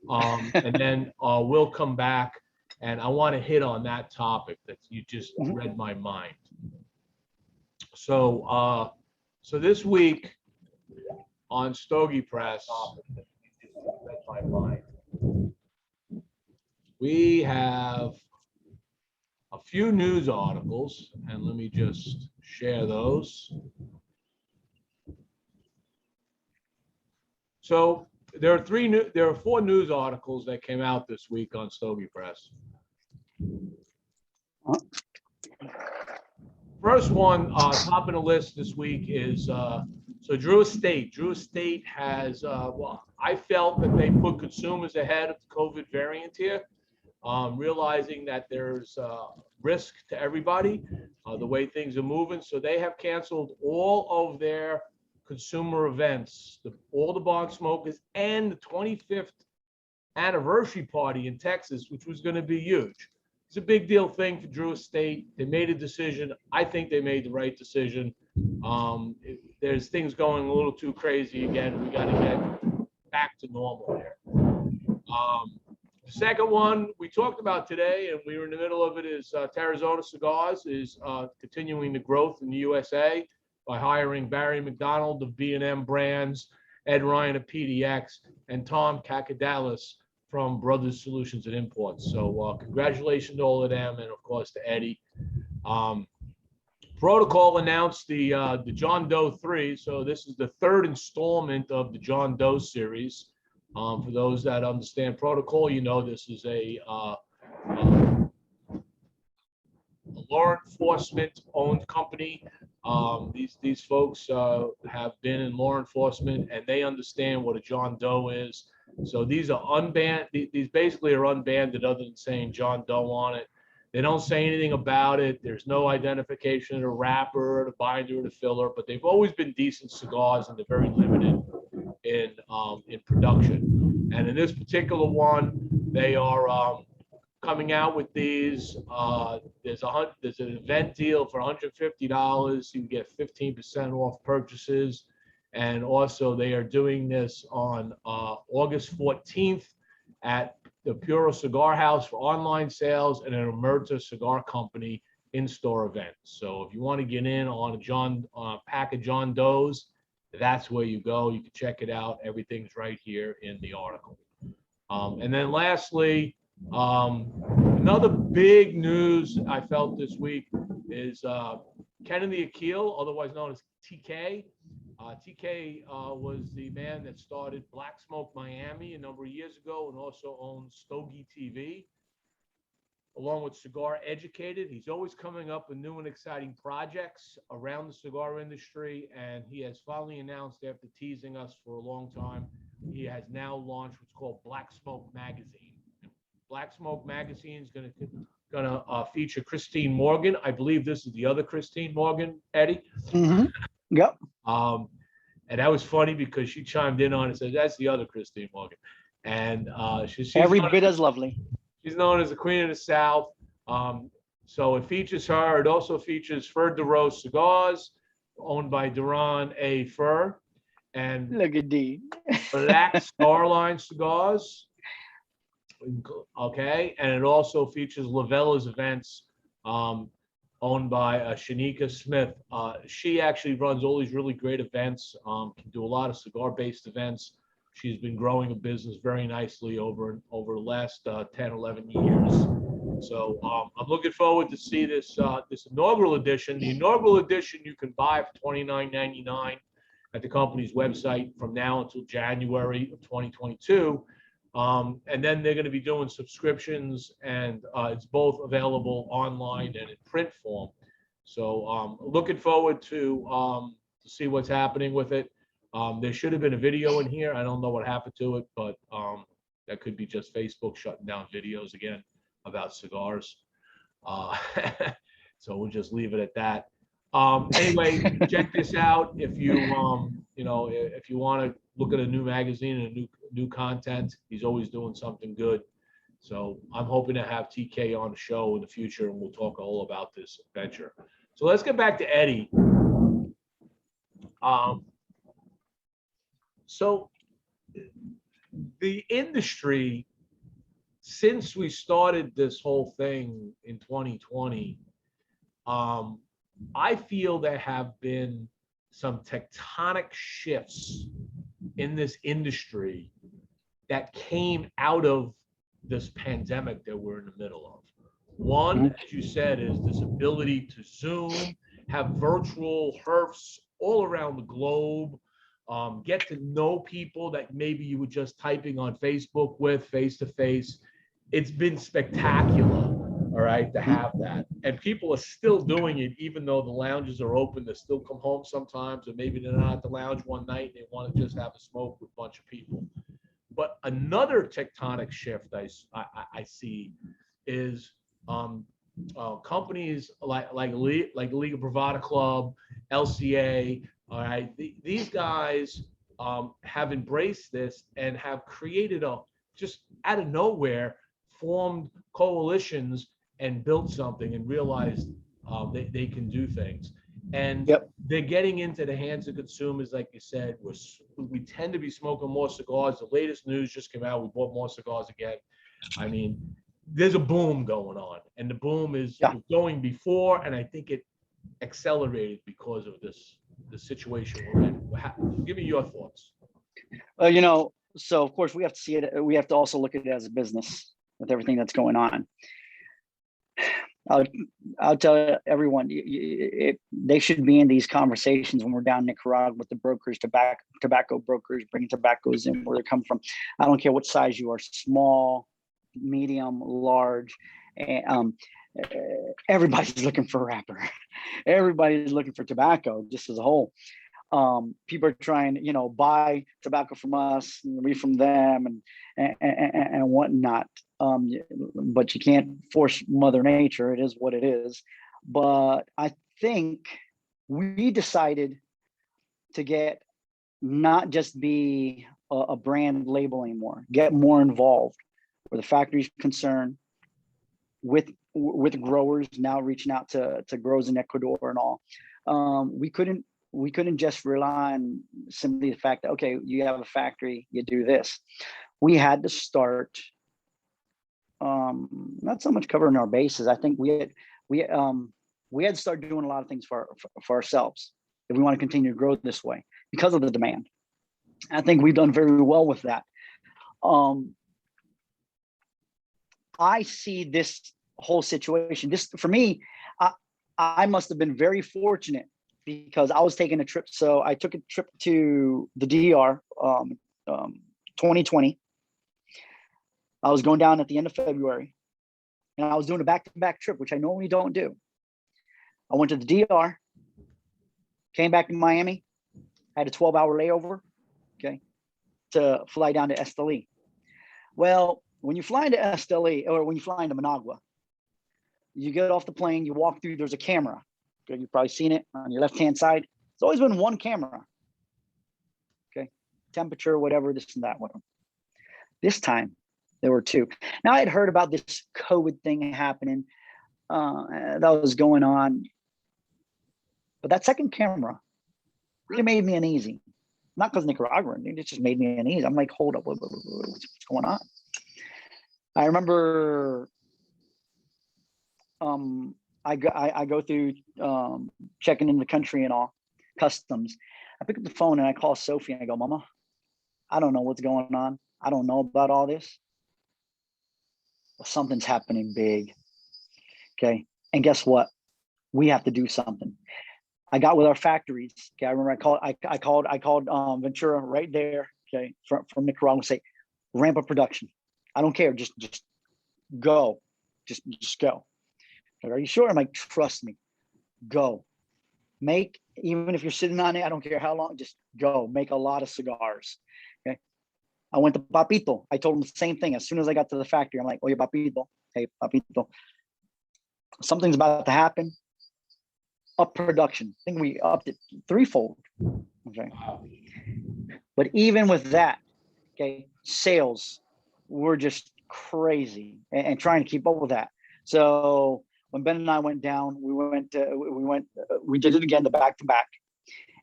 And then we'll come back, and I want to hit on that topic that you just read my mind. So this week on Stovey Press, we have a few news articles, and let me just share those. So there are 4 news articles that came out this week on Stovey Press. First one, top of the list this week is so Drew Estate. Drew Estate has, well, I felt that they put consumers ahead of the COVID variant here, realizing that there's risk to everybody, the way things are moving. So they have canceled all of their consumer events, all the bong smokers, and the 25th anniversary party in Texas, which was going to be huge. It's a big deal thing for Drew Estate. They made a decision. I think they made the right decision. There's things going a little too crazy again. We got to get back to normal here. The second one we talked about today, and we were in the middle of it, is Tarazona Cigars is continuing the growth in the USA by hiring Barry McDonald of B&M Brands, Ed Ryan of PDX, and Tom Kakadalis from Brothers Solutions and Imports. So congratulations to all of them, and of course to Eddie. Protocol announced the John Doe 3. So this is the 3rd installment of the John Doe series. For those that understand Protocol, you know this is a law enforcement owned company. These folks have been in law enforcement, and they understand what a John Doe is. So these are unbanned. These basically are unbanded, other than saying John Doe on it. They don't say anything about it. There's no identification of the wrapper, the binder, or the filler. But they've always been decent cigars, and they're very limited in production. And in this particular one, they are coming out with these. There's an event deal for $150. You can get 15% off purchases. And also they are doing this on August 14th at the Puro Cigar House for online sales and an Emerta Cigar Company in-store event. So if you want to get in on a pack of John Does, that's where you go. You can check it out. Everything's right here in the article. And then lastly, another big news I felt this week is Kennedy Akil, otherwise known as TK. TK was the man that started Black Smoke Miami a number of years ago and also owns Stogie TV, along with Cigar Educated. He's always coming up with new and exciting projects around the cigar industry, and he has finally announced, after teasing us for a long time, he has now launched what's called Black Smoke Magazine. Black Smoke Magazine is going to feature Christine Morgan. I believe this is the other Christine Morgan, Eddie. Mm-hmm. Yep. And that was funny because she chimed in on it and said, that's the other Christine Morgan. And she's every bit as lovely. She's known as the Queen of the South. So it features her. It also features Fur de Rose Cigars, owned by Duran A. Fur, and look at D. Black Starline Cigars. Okay, and it also features Lavella's Events, owned by Shanika Smith. She actually runs all these really great events, can do a lot of cigar-based events. She's been growing a business very nicely over the last 10, 11 years. So I'm looking forward to see this inaugural edition. The inaugural edition you can buy for $29.99 at the company's website from now until January of 2022. And then they're going to be doing subscriptions, and it's both available online and in print form. So looking forward to see what's happening with it. There should have been a video in here. I don't know what happened to it, but that could be just Facebook shutting down videos again about cigars. So we'll just leave it at that. Anyway, check this out. If you if you want to look at a new magazine and new content, he's always doing something good. So I'm hoping to have TK on the show in the future, and we'll talk all about this venture. So let's get back to Eddie. So the industry, since we started this whole thing in 2020, I feel there have been some tectonic shifts in this industry that came out of this pandemic that we're in the middle of. One, as you said, is this ability to Zoom, have virtual HERFs all around the globe, get to know people that maybe you were just typing on Facebook with face to face. It's been spectacular, all right, to have that. And people are still doing it, even though the lounges are open. They still come home sometimes, or maybe they're not at the lounge one night and they want to just have a smoke with a bunch of people. But another tectonic shift I see is companies like League of Bravada Club, LCA, all right, these guys have embraced this and have created just out of nowhere, formed coalitions and built something and realized they can do things. And they're getting into the hands of consumers, like you said. We tend to be smoking more cigars. The latest news just came out. We bought more cigars again. I mean, there's a boom going on, and the boom is going before, and I think it accelerated because of the situation we're in. Give me your thoughts. So of course we have to see it. We have to also look at it as a business with everything that's going on. I'll tell everyone, they should be in these conversations when we're down in Nicaragua with the brokers, tobacco brokers, bringing tobaccos in where they come from. I don't care what size you are, small, medium, large. Everybody's looking for a wrapper. Everybody's looking for tobacco just as a whole. People are trying to, buy tobacco from us and we from them and whatnot. But you can't force Mother Nature. It is what it is. But I think we decided to not just be a brand label anymore, get more involved where the factory's concerned with growers, now reaching out to growers in Ecuador and all. We couldn't just rely on simply the fact that, okay, you have a factory, you do this. We had to start not so much covering our bases. I think we had to start doing a lot of things for ourselves if we want to continue to grow this way because of the demand. I think we've done very well with that. I see this whole situation. This, for me, I must have been very fortunate because I was taking a trip. So I took a trip to the DR 2020. I was going down at the end of February, and I was doing a back-to-back trip, which I normally don't do. I went to the DR, came back to Miami, had a 12-hour layover, to fly down to Esteli. Well, when you fly into Esteli, or when you fly into Managua, you get off the plane, you walk through, there's a camera. You've probably seen it on your left-hand side. It's always been one camera. Temperature, whatever, this and that, whatever. This time, there were two. Now, I had heard about this COVID thing happening that was going on. But that second camera really made me uneasy. Not because Nicaraguan, it just made me uneasy. I'm like, hold up, what's going on? I remember I go through checking in the country and all, customs. I pick up the phone and I call Sophie and I go, Mama, I don't know what's going on. I don't know about all this. But something's happening big. And guess what? We have to do something. I got with our factories. I remember I called Ventura right there. From Nicaragua and say, ramp up production. I don't care. Just go. Just go. Are you sure? I'm like, trust me. Go. Make Even if you're sitting on it, I don't care how long, just go make a lot of cigars. Okay. I went to Papito. I told him the same thing. As soon as I got to the factory, I'm like, oye, Papito, hey, Papito, something's about to happen. Up production. I think we upped it threefold. Okay. Wow. But even with that, okay, sales were just crazy and trying to keep up with that. So when Ben and I went down, we did it again, the back to back.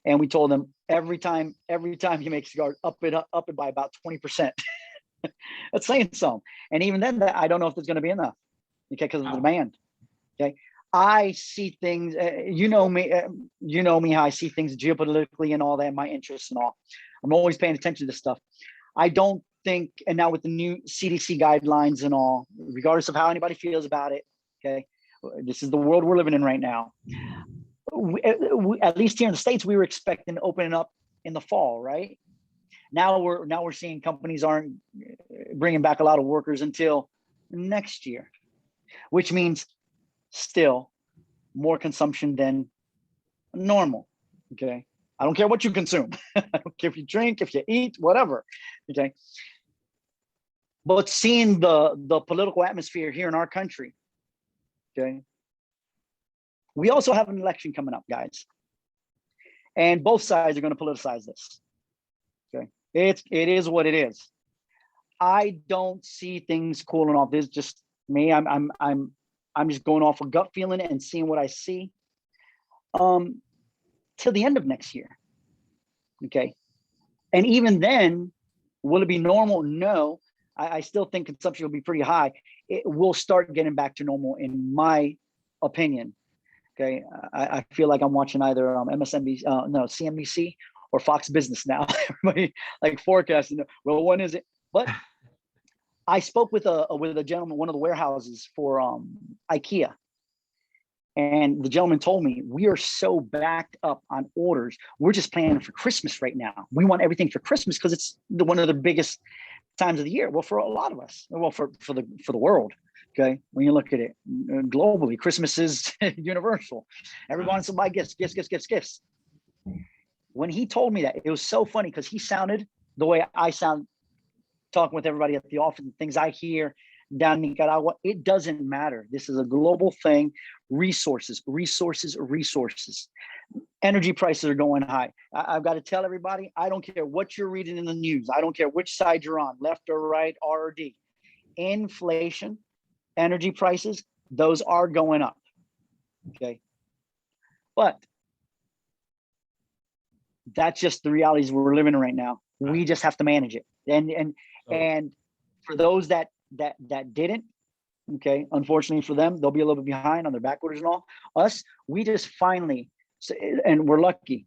And we told them every time you make cigars, up it by about 20%. That's saying something. And even then, I don't know if there's going to be enough, okay, because of the demand. Okay, I see things. You know me how I see things geopolitically and all that. My interests and all. I'm always paying attention to stuff. I don't think, and now with the new CDC guidelines and all, regardless of how anybody feels about it, okay, this is the world we're living in right now. We, at least here in the States, we were expecting opening up in the fall, right? Now we're seeing companies aren't bringing back a lot of workers until next year, which means still more consumption than normal. Okay, I don't care what you consume. I don't care if you drink, if you eat, whatever. Okay, but seeing the political atmosphere here in our country, okay, we also have an election coming up, guys, and both sides are going to politicize this. Okay, it is what it is. I don't see things cooling off. This is just me. I'm just going off a gut feeling and seeing what I see. Till the end of next year. Okay, and even then, will it be normal? No, I still think consumption will be pretty high. It will start getting back to normal, in my opinion. Okay, I feel like I'm watching either MSNBC, CNBC or Fox Business now. Everybody like forecasting. Well, when is it? But I spoke with a gentleman, one of the warehouses for IKEA, and the gentleman told me, we are so backed up on orders. We're just planning for Christmas right now. We want everything for Christmas because it's one of the biggest times of the year. Well, for a lot of us, well, for the world. Okay, when you look at it globally, Christmas is universal. Everyone wants to buy gifts. When he told me that, it was so funny because he sounded the way I sound talking with everybody at the office, and things I hear down in Nicaragua. It doesn't matter. This is a global thing. Resources. Energy prices are going high. I've got to tell everybody, I don't care what you're reading in the news. I don't care which side you're on, left or right, R or D. Inflation, energy prices, those are going up. Okay. But that's just the realities we're living in right now. We just have to manage it. And for those that didn't, okay, unfortunately for them, they'll be a little bit behind on their back orders and all. Us, we just finally, and we're lucky,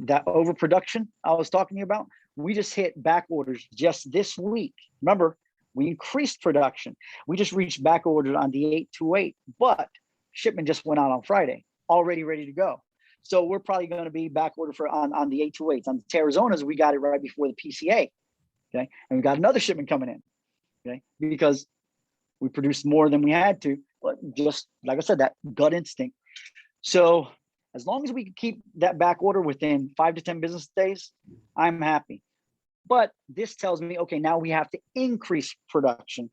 that overproduction I was talking to you about, we just hit back orders just this week. Remember, we increased production. We just reached back orders on the 828, but shipment just went out on Friday, already ready to go. So we're probably going to be back ordered for on the 828s. On the Tarazonas, we got it right before the PCA. Okay, and we got another shipment coming in. Okay, because we produced more than we had to, but just like I said, that gut instinct. So as long as we can keep that back order within 5 to 10 business days, I'm happy. But this tells me, okay, now we have to increase production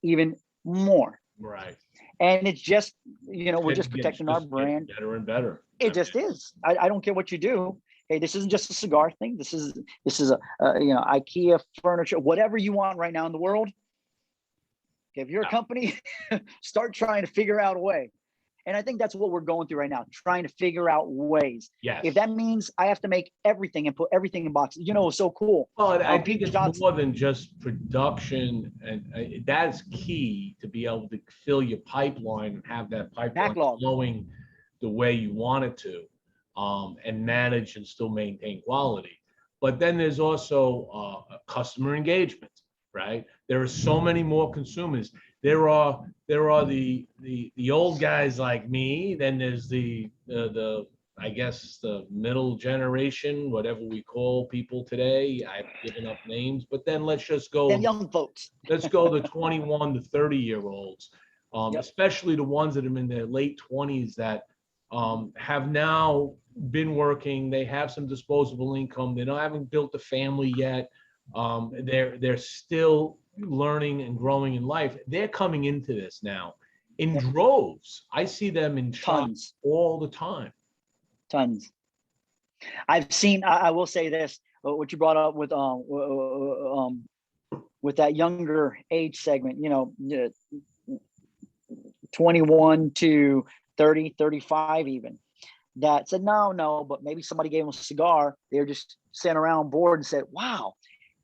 even more. Right. And it's just, we're just protecting our brand. Better and better. It just is. I don't care what you do. Hey, this isn't just a cigar thing. This is a IKEA furniture, whatever you want right now in the world. If you're a company, start trying to figure out a way. And I think that's what we're going through right now, trying to figure out ways. Yes. If that means I have to make everything and put everything in boxes, it's so cool. Well, I think it's more than just production, and that's key to be able to fill your pipeline and have that pipeline flowing the way you want it to, and manage and still maintain quality. But then there's also customer engagement, right? There are so many more consumers. There are the old guys like me. Then there's the I guess the middle generation, whatever we call people today. I've given up names, but then let's just go. Them young folks. Let's go the 21 to 30-year-olds, especially the ones that are in their late 20s that have now been working. They have some disposable income. They haven't built a family yet. They're still learning and growing in life. They're coming into this now in droves. I see them in shops all the time. Tons. I've seen. I will say this: what you brought up with that younger age segment. 21 to 30, 35 even. That said no, but maybe somebody gave them a cigar. They were just sitting around bored and said, "Wow,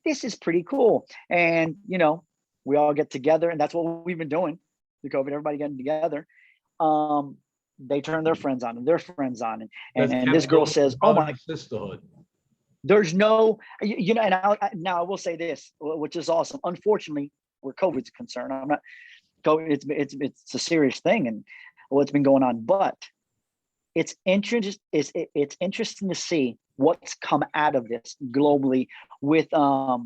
this is pretty cool." And we all get together, and that's what we've been doing. The COVID, everybody getting together. They turn their friends on, and their friends on, and this girl says, "Oh my sisterhood." There's no, and now I will say this, which is awesome. Unfortunately, where COVID's concerned, I'm not. It's a serious thing, and what's been going on, but it's interesting to see what's come out of this globally with where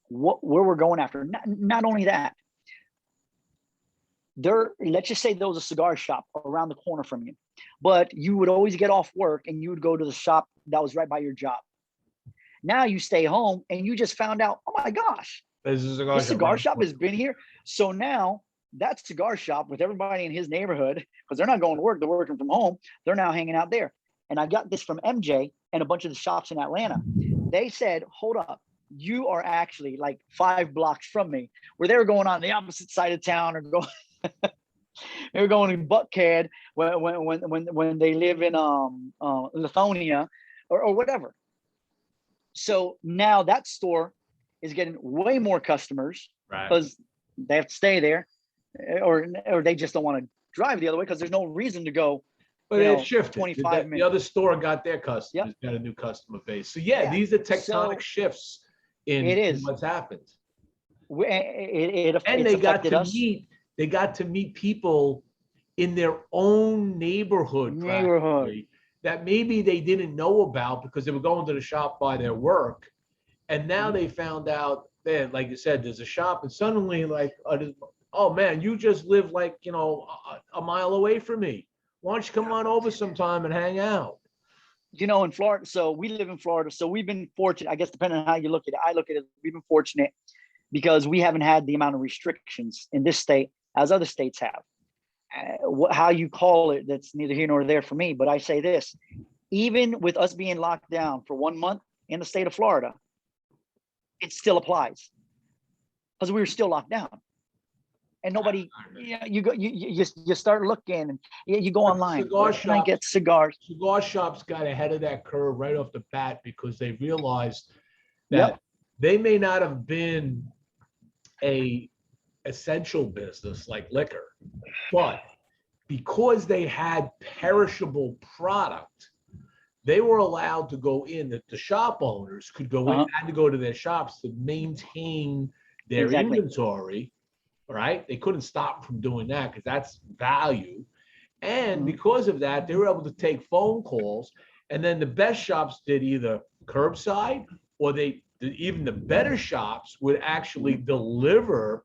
we're going after. Not only that, let's just say there was a cigar shop around the corner from you, but you would always get off work and you would go to the shop that was right by your job. Now you stay home and you just found out, oh my gosh, this cigar shop has been here. So now that cigar shop with everybody in his neighborhood, because they're not going to work, they're working from home, they're now hanging out there. And I got this from MJ and a bunch of the shops in Atlanta. They said, hold up, you are actually like 5 blocks from me, where they were going on the opposite side of town or going they were going in Buckhead when they live in Lithonia or whatever. So now that store is getting way more customers because they have to stay there, or they just don't want to drive the other way because there's no reason to go. But it shifted. 25 minutes. The other store got their customers, got a new customer base. So these are tectonic shifts in what's happened. And they got to meet. They got to meet people in their own neighborhood. That maybe they didn't know about because they were going to the shop by their work. And now they found out, man, like you said, there's a shop, and suddenly like, oh man, you just live like, a mile away from me. Why don't you come on over sometime and hang out? In Florida, so we live in Florida. So we've been fortunate, I guess, depending on how you look at it. I look at it, we've been fortunate because we haven't had the amount of restrictions in this state as other states have. How you call it, that's neither here nor there for me. But I say this, even with us being locked down for 1 month in the state of Florida, it still applies because we were still locked down. And nobody, you start looking, and you go online. I get cigars. Cigar shops got ahead of that curve right off the bat because they realized that they may not have been a essential business like liquor, but because they had perishable product, they were allowed to go in. That the shop owners could go in, had to go to their shops to maintain their inventory. Right? They couldn't stop from doing that because that's value. And because of that, they were able to take phone calls. And then the best shops did either curbside, or even the better shops would actually deliver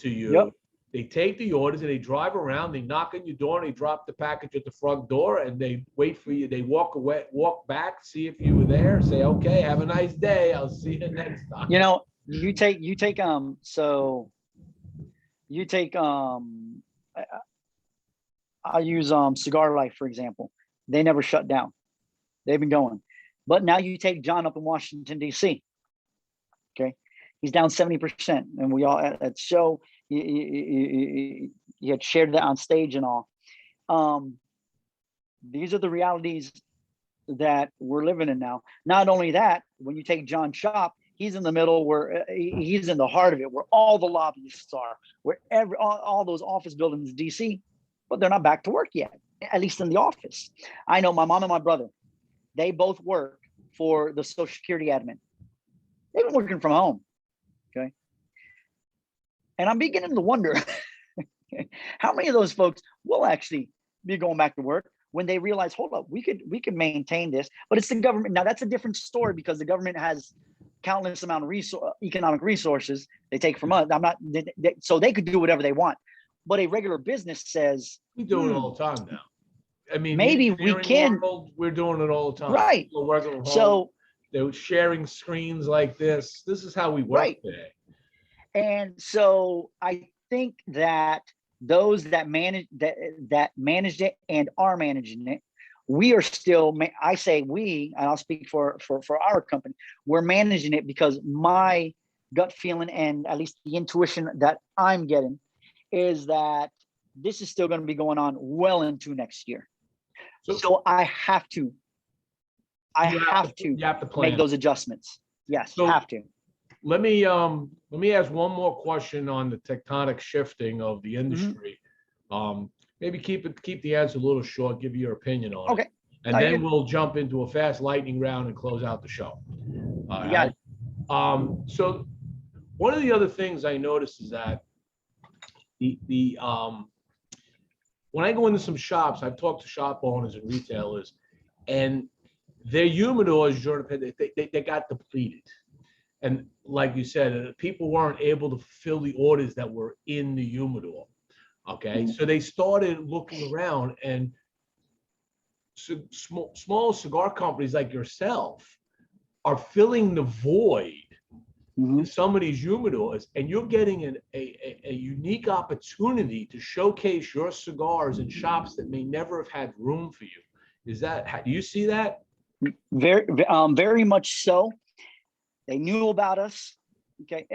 to you. They take the orders and they drive around, they knock on your door, and they drop the package at the front door, and they wait for you. They walk back, see if you were there, say, okay, have a nice day. I'll see you next time. I use Cigar Life, for example. They never shut down. They've been going. But now you take John up in Washington, D.C. Okay. He's down 70%. And we all at show, he had shared that on stage and all. These are the realities that we're living in now. Not only that, when you take John's shop, he's in the middle, where he's in the heart of it, where all the lobbyists are, where all those office buildings in DC, but they're not back to work yet, at least in the office. I know my mom and my brother, they both work for the Social Security admin. They've been working from home, okay? And I'm beginning to wonder how many of those folks will actually be going back to work when they realize, hold up, we could maintain this, but it's the government. Now that's a different story because the government has countless amount of economic resources they take from us. So they could do whatever they want. But a regular business says, we do it all the time now. I mean, the maybe we engineering can. world, we're doing it all the time. Right. People working from home. So, They're sharing screens like this. This is how we work right. today. And so I think that those that managed it and are managing it, we are still, I say we, and I'll speak for our company, we're managing it because my gut feeling, and at least the intuition that I'm getting, is that this is still going to be going on well into next year. So I have to make those adjustments. Yes, So have to. let me ask one more question on the tectonic shifting of the industry. Maybe keep the answer a little short, give your opinion on it. And then we'll jump into a fast lightning round and close out the show. All right. So one of the other things I noticed is that when I go into some shops, I've talked to shop owners and retailers, and their humidors during the pandemic, they got depleted. And like you said, people weren't able to fulfill the orders that were in the humidor. Okay, so they started looking around, and small cigar companies like yourself are filling the void in some of these humidors, and you're getting a unique opportunity to showcase your cigars in shops that may never have had room for you. Do you see that? Very much so. They knew about us. Okay.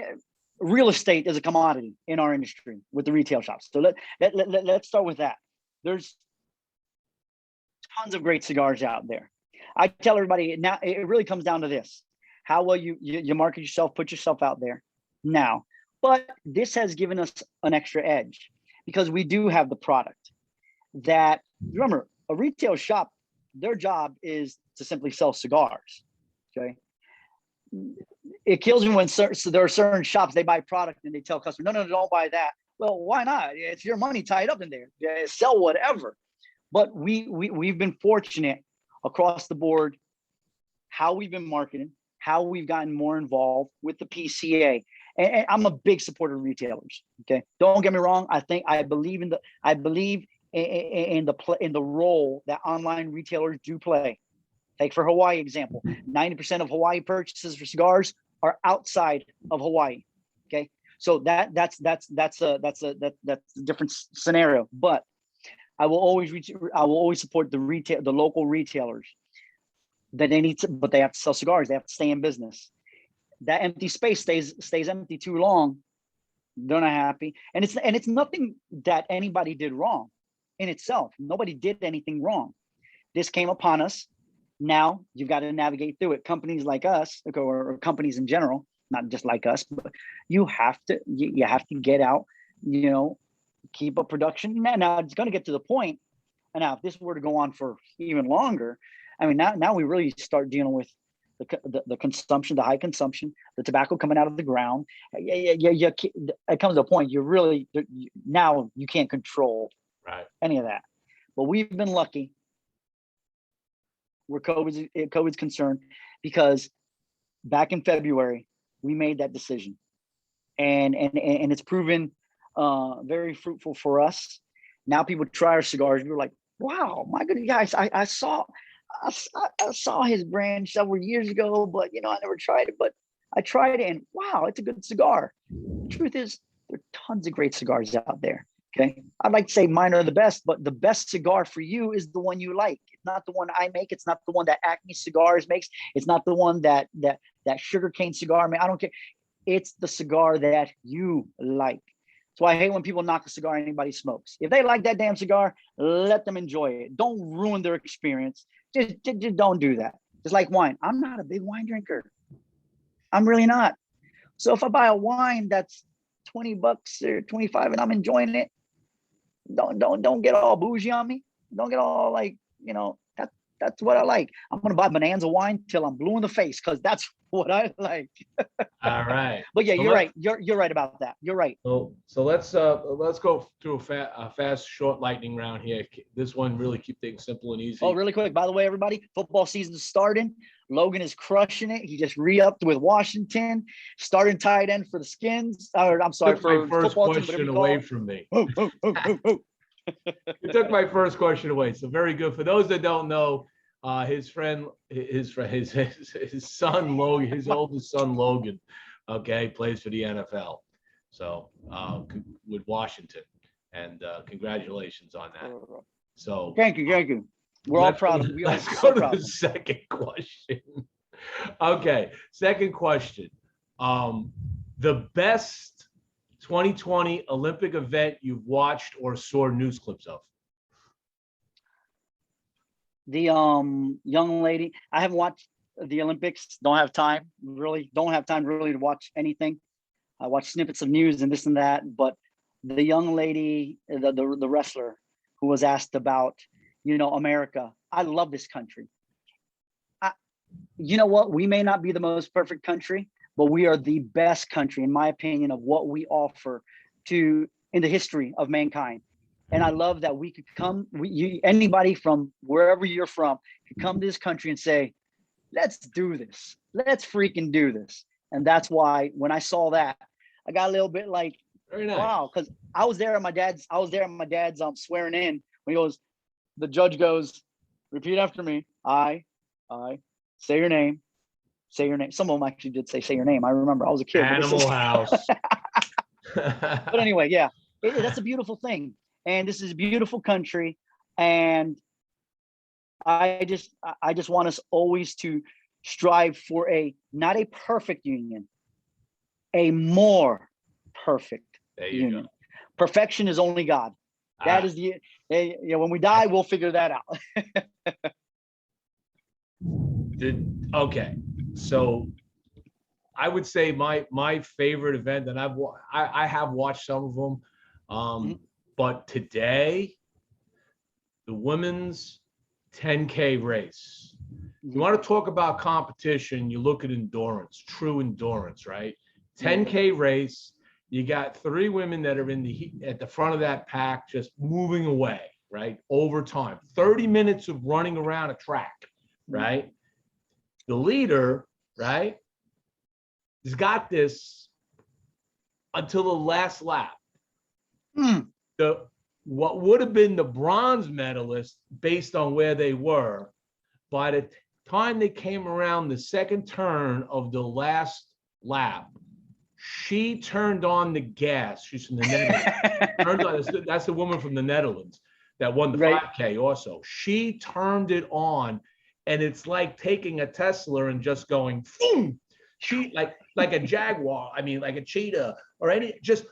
Real estate is a commodity in our industry with the retail shops. So let's start with that. There's tons of great cigars out there. I tell everybody now, it really comes down to this: how well you market yourself, put yourself out there now. But this has given us an extra edge because we do have the product that, remember, a retail shop, their job is to simply sell cigars. Okay. It kills me when there are certain shops, they buy product and they tell customers, no, don't buy that. Well, why not? It's your money tied up in there. Sell whatever. But we've been fortunate across the board, how we've been marketing, how we've gotten more involved with the PCA. And I'm a big supporter of retailers. Okay. Don't get me wrong. I believe in the role that online retailers do play. Take for Hawaii example, 90% of Hawaii purchases for cigars are outside of Hawaii. Okay, so that's a different scenario. But I will always support the local retailers that but they have to sell cigars. They have to stay in business. That empty space stays empty too long, they're not happy. And it's nothing that anybody did wrong in itself. Nobody did anything wrong. This came upon us. Now you've got to navigate through it. Companies like us, or companies in general, not just like us, but you have to get out, keep up production. Now it's going to get to the point. And now if this were to go on for even longer, I mean, now we really start dealing with the consumption, the high consumption, the tobacco coming out of the ground. It comes to a point now you can't control any of that. But we've been lucky where COVID's concerned, because back in February we made that decision, and it's proven very fruitful for us. Now people try our cigars. We're like, wow, my goodness, guys, I saw his brand several years ago, but I never tried it. But I tried it, and wow, it's a good cigar. The truth is, there are tons of great cigars out there. Okay, I'd like to say mine are the best, but the best cigar for you is the one you like. It's not the one I make. It's not the one that Acme Cigars makes. It's not the one that Sugarcane Cigar makes. I don't care. It's the cigar that you like. So I hate when people knock a cigar anybody smokes. If they like that damn cigar, let them enjoy it. Don't ruin their experience. Just don't do that. It's like wine. I'm not a big wine drinker. I'm really not. So if I buy a wine that's $20 or $25 and I'm enjoying it, don't get all bougie on me. Don't get all like, that's what I like. I'm gonna buy Bonanza wine till I'm blue in the face, because that's what I like. All right. But yeah, you're right. You're right about that. You're right. So let's go through a fast, short lightning round here. This one really keep things simple and easy. Oh, really quick. By the way, everybody, football season is starting. Logan is crushing it. He just re-upped with Washington, starting tight end for the Skins. Or I'm sorry, Took for my first football team, question away from me. You took my first question away. So very good. For those that don't know, his son Logan, his oldest son Logan, okay, plays for the NFL. So with Washington, and congratulations on that. So thank you. We're all proud of him. Let's go to the second question. Okay, second question. The best 2020 Olympic event you've watched or saw news clips of? The young lady. I haven't watched the Olympics. Don't have time really to watch anything. I watch snippets of news and this and that. But the young lady, the wrestler, who was asked about, America. I love this country. You know what? We may not be the most perfect country, but we are the best country, in my opinion, of what we offer in the history of mankind. And I love that we could come, anybody from wherever you're from could come to this country and say, let's do this. Let's freaking do this. And that's why when I saw that, I got a little bit like, Very nice. Wow, because I was there at my dad's swearing in when the judge goes, repeat after me. I say your name. Say your name. Some of them actually did say your name. I remember I was a kid. Animal House. But anyway, yeah, that's a beautiful thing. And this is a beautiful country. And I just want us always to strive for not a perfect union, a more perfect union. Go. Perfection is only God. That is when we die, we'll figure that out. Okay, so I would say my favorite event, and I have watched some of them, but today, the women's 10K race. You want to talk about competition? You look at endurance, true endurance, right? 10K race. You got 3 women that are at the front of that pack, just moving away, right? Over time, 30 minutes of running around a track, right? The leader, right, has got this until the last lap. What would have been the bronze medalist based on where they were, by the time they came around the second turn of the last lap, she turned on the gas. She's from the Netherlands. That's the woman from the Netherlands that won the 5K also. She turned it on, and it's like taking a Tesla and just going, boom. She like a Jaguar, like a cheetah or just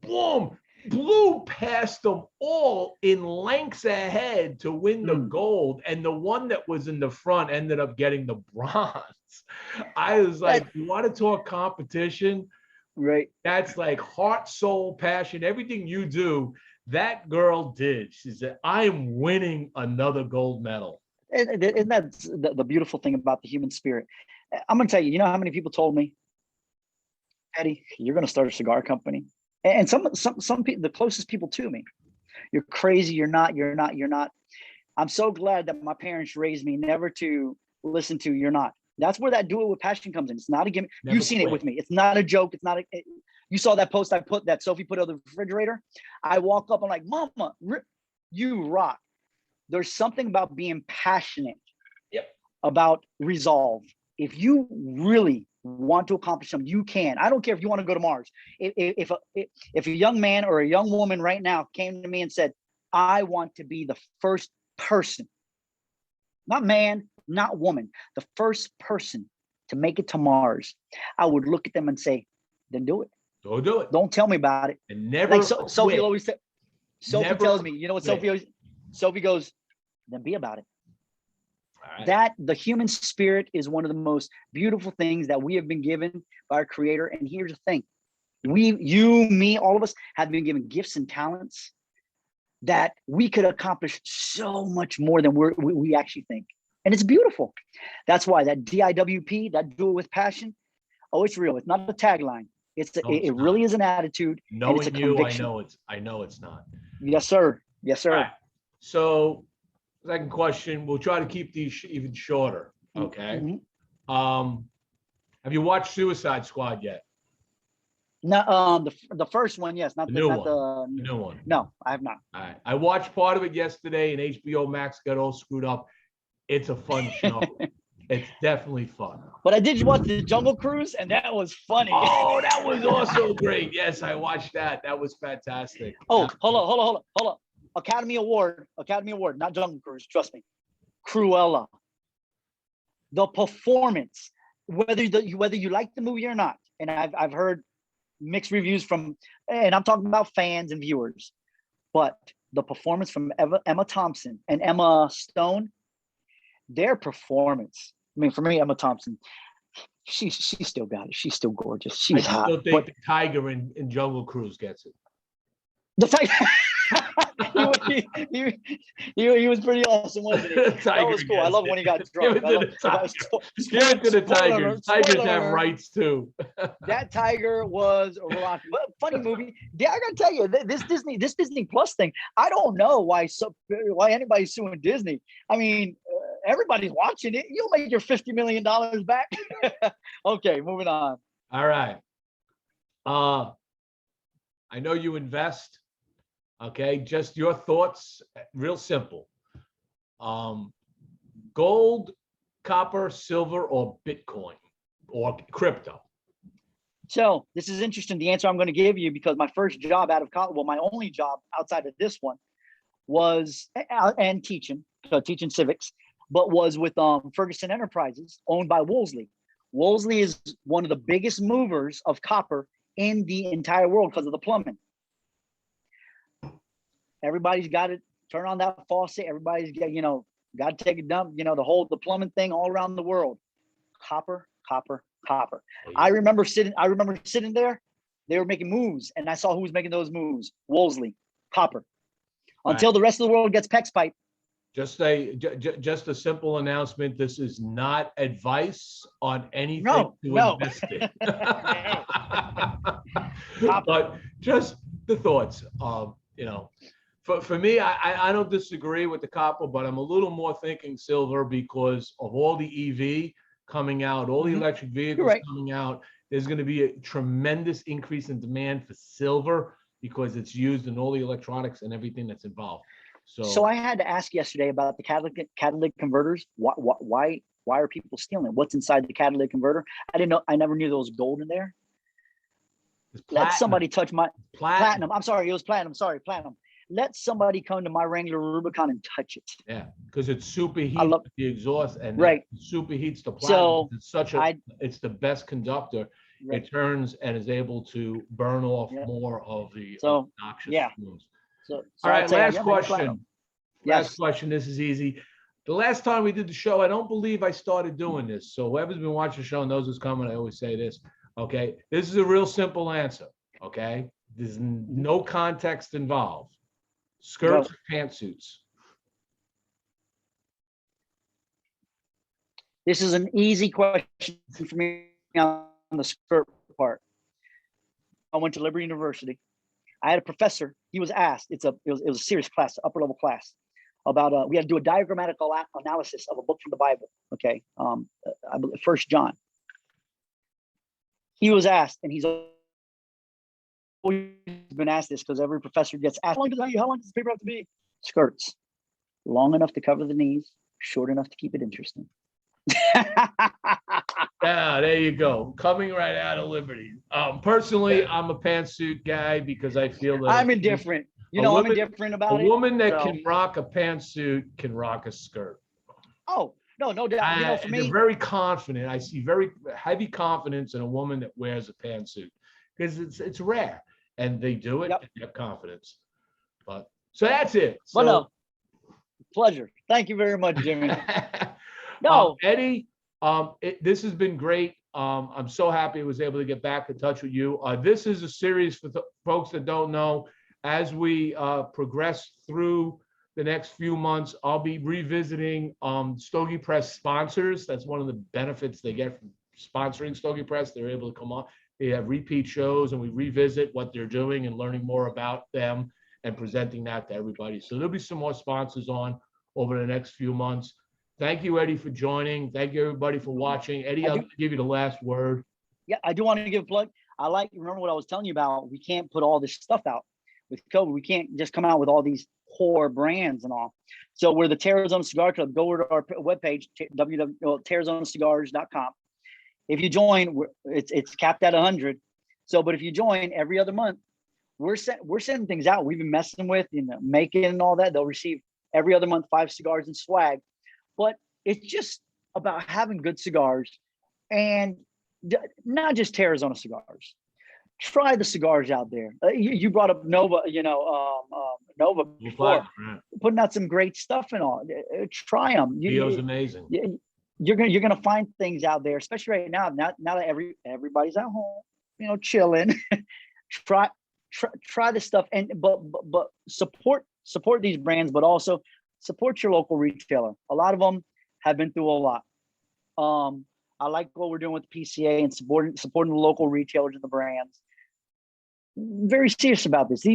boom, blew past them all in lengths ahead to win the gold. And the one that was in the front ended up getting the bronze. I was like, you want to talk competition? Right. That's like heart, soul, passion, everything you do. That girl did. She said, I am winning another gold medal. And that's the beautiful thing about the human spirit. I'm going to tell you, you know how many people told me, Eddie, you're going to start a cigar company? And some people, the closest people to me, you're crazy. You're not. I'm so glad that my parents raised me never to listen to you're not. That's where that do it with passion comes in. It's not a gimmick. You've seen it with me. It's not a joke. It's not you saw that post I put that Sophie put on the refrigerator. I walk up, I'm like, Mama, you rock. There's something about being passionate about resolve. If you really want to accomplish something, you can. I don't care if you want to go to Mars. If a young man or a young woman right now came to me and said, I want to be the first person, not man, not woman, the first person to make it to Mars, I would look at them and say, then do it. Go do it. Don't tell me about it. And never Sophie always said, Sophie tells me, you know what Sophie goes, then be about it. Right. That the human spirit is one of the most beautiful things that we have been given by our Creator. And here's the thing. You, me, all of us have been given gifts and talents that we could accomplish so much more than we actually think. And it's beautiful. That's why that DIWP, that do it with passion, it's real. It's not a tagline. It really is an attitude. Knowing it's a you, conviction. I know it's not. Yes, sir. Yes, sir. Right. So second question, we'll try to keep these even shorter. Okay. Mm-hmm. Have you watched Suicide Squad yet? No, the first one, yes, not The the new not one. the The new one. no, I have not. All right. I watched part of it yesterday, and HBO Max got all screwed up. It's a fun show. It's definitely fun. But I did watch the Jungle Cruise, and that was funny. Oh, that was also great. Yes, I watched that. That was fantastic. Oh, hold on. Academy Award, not Jungle Cruise. Trust me. Cruella. The performance, whether you like the movie or not, and I've heard mixed reviews from, and I'm talking about fans and viewers, but the performance from Emma Thompson and Emma Stone, their performance. I mean, for me, Emma Thompson, she still got it. She's still gorgeous. She's I hot. still think the tiger in Jungle Cruise gets it. The tiger. he was pretty awesome, wasn't he? That was cool. I love when he got drunk. Give it to the tiger. Give it to the tigers. Tigers have rights too. That tiger was rocky. But funny movie. Yeah, I gotta tell you, this Disney Plus thing. I don't know why anybody's suing Disney. I mean, everybody's watching it. You'll make your $50 million back. Okay, moving on. All right. I know you invest. Okay, just your thoughts, real simple. Gold, copper, silver, or Bitcoin, or crypto? So this is interesting. The answer I'm going to give you, because my first job out of college, well, my only job outside of this one was, and teaching civics, but was with Ferguson Enterprises, owned by Wolseley. Wolseley is one of the biggest movers of copper in the entire world because of the plumbing. Everybody's got to turn on that faucet. Everybody's got to take a dump. The plumbing thing all around the world. Copper. Oh, yeah. I remember sitting there. They were making moves, and I saw who was making those moves. Wolseley, copper. Until the rest of the world gets PEX pipe. Just a simple announcement. This is not advice on anything invest in. But just the thoughts. For me, I don't disagree with the copper, but I'm a little more thinking silver because of all the EV coming out, all the electric vehicles coming out. There's going to be a tremendous increase in demand for silver because it's used in all the electronics and everything that's involved. So I had to ask yesterday about the catalytic converters. Why are people stealing it? What's inside the catalytic converter? I didn't know. I never knew there was gold in there. Let somebody touch my platinum. I'm sorry, it was platinum. Sorry, platinum. Let somebody come to my Wrangler Rubicon and touch it. Yeah, because it superheats the exhaust and superheats the So platinum. It's the best conductor. Right. It turns and is able to burn off more of the obnoxious fumes. So all right, last question. Last question. This is easy. The last time we did the show, I don't believe I started doing this. So whoever's been watching the show knows what's coming. I always say this. Okay, this is a real simple answer. Okay, there's no context involved. Skirts or pantsuits? This is an easy question for me on the skirt part. I went to Liberty University. I had a professor. He was asked. It was a serious class, upper level class, about we had to do a diagrammatical analysis of a book from the Bible. Okay, I believe 1 John. He was asked, and he's always been asked this because every professor gets asked, how long does this paper have to be? Skirts, long enough to cover the knees, short enough to keep it interesting. Yeah, there you go. Coming right out of Liberty. Personally, I'm a pantsuit guy because I feel that I'm indifferent. I'm indifferent about it. A woman that can rock a pantsuit can rock a skirt. Oh, no doubt. For me, they're very confident. I see very heavy confidence in a woman that wears a pantsuit because it's rare, and they do it. And they have confidence. But so that's it. Pleasure. Thank you very much, Jimmie. Eddie, this has been great. I'm so happy I was able to get back in touch with you. This is a series for folks that don't know. As we progress through the next few months, I'll be revisiting Stovey Press sponsors. That's one of the benefits they get from sponsoring Stovey Press. They're able to come on. They have repeat shows, and we revisit what they're doing and learning more about them and presenting that to everybody. So there'll be some more sponsors on over the next few months. Thank you, Eddie, for joining. Thank you, everybody, for watching. Eddie, I'll give you the last word. Yeah, I do want to give a plug. remember what I was telling you about? We can't put all this stuff out with COVID. We can't just come out with all these core brands and all. So we're the Tarazona Cigar Club. Go to our webpage, www.tarazonacigars.com. If you join, it's capped at 100. So, but if you join every other month, we're sending things out. We've been messing with, making and all that. They'll receive every other month 5 cigars and swag. But it's just about having good cigars, and not just Tarazona cigars. Try the cigars out there. You brought up Nova, Nova before, putting out some great stuff and all. Try them. Leo's amazing. You're gonna find things out there, especially right now. Now that everybody's at home, chilling. try this stuff, but support these brands, but also support your local retailer. A lot of them have been through a lot. I like what we're doing with the PCA and supporting the local retailers and the brands. Very serious about this.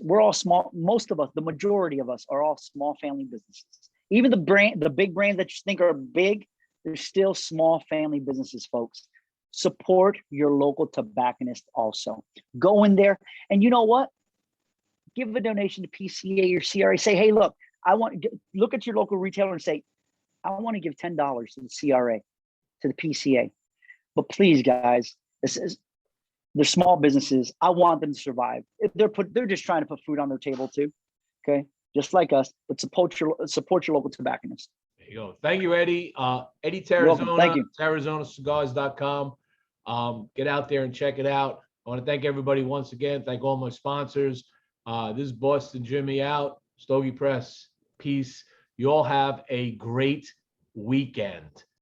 We're all small. Most of us, the majority of us, are all small family businesses. Even the big brands that you think are big, they're still small family businesses, folks. Support your local tobacconist also. Go in there, and you know what? Give a donation to PCA or CRA. Say, hey, look, look at your local retailer and say, I want to give $10 to the CRA, to the PCA. But please, guys, they're small businesses. I want them to survive. They're just trying to put food on their table too. Okay, just like us. But support your local tobacconist. There you go. Thank you, Eddie. Eddie Tarazona. Thank you. TarazonaCigars.com. Get out there and check it out. I want to thank everybody once again. Thank all my sponsors. This is Boston Jimmie out. Stovey Press. Peace. You all have a great weekend.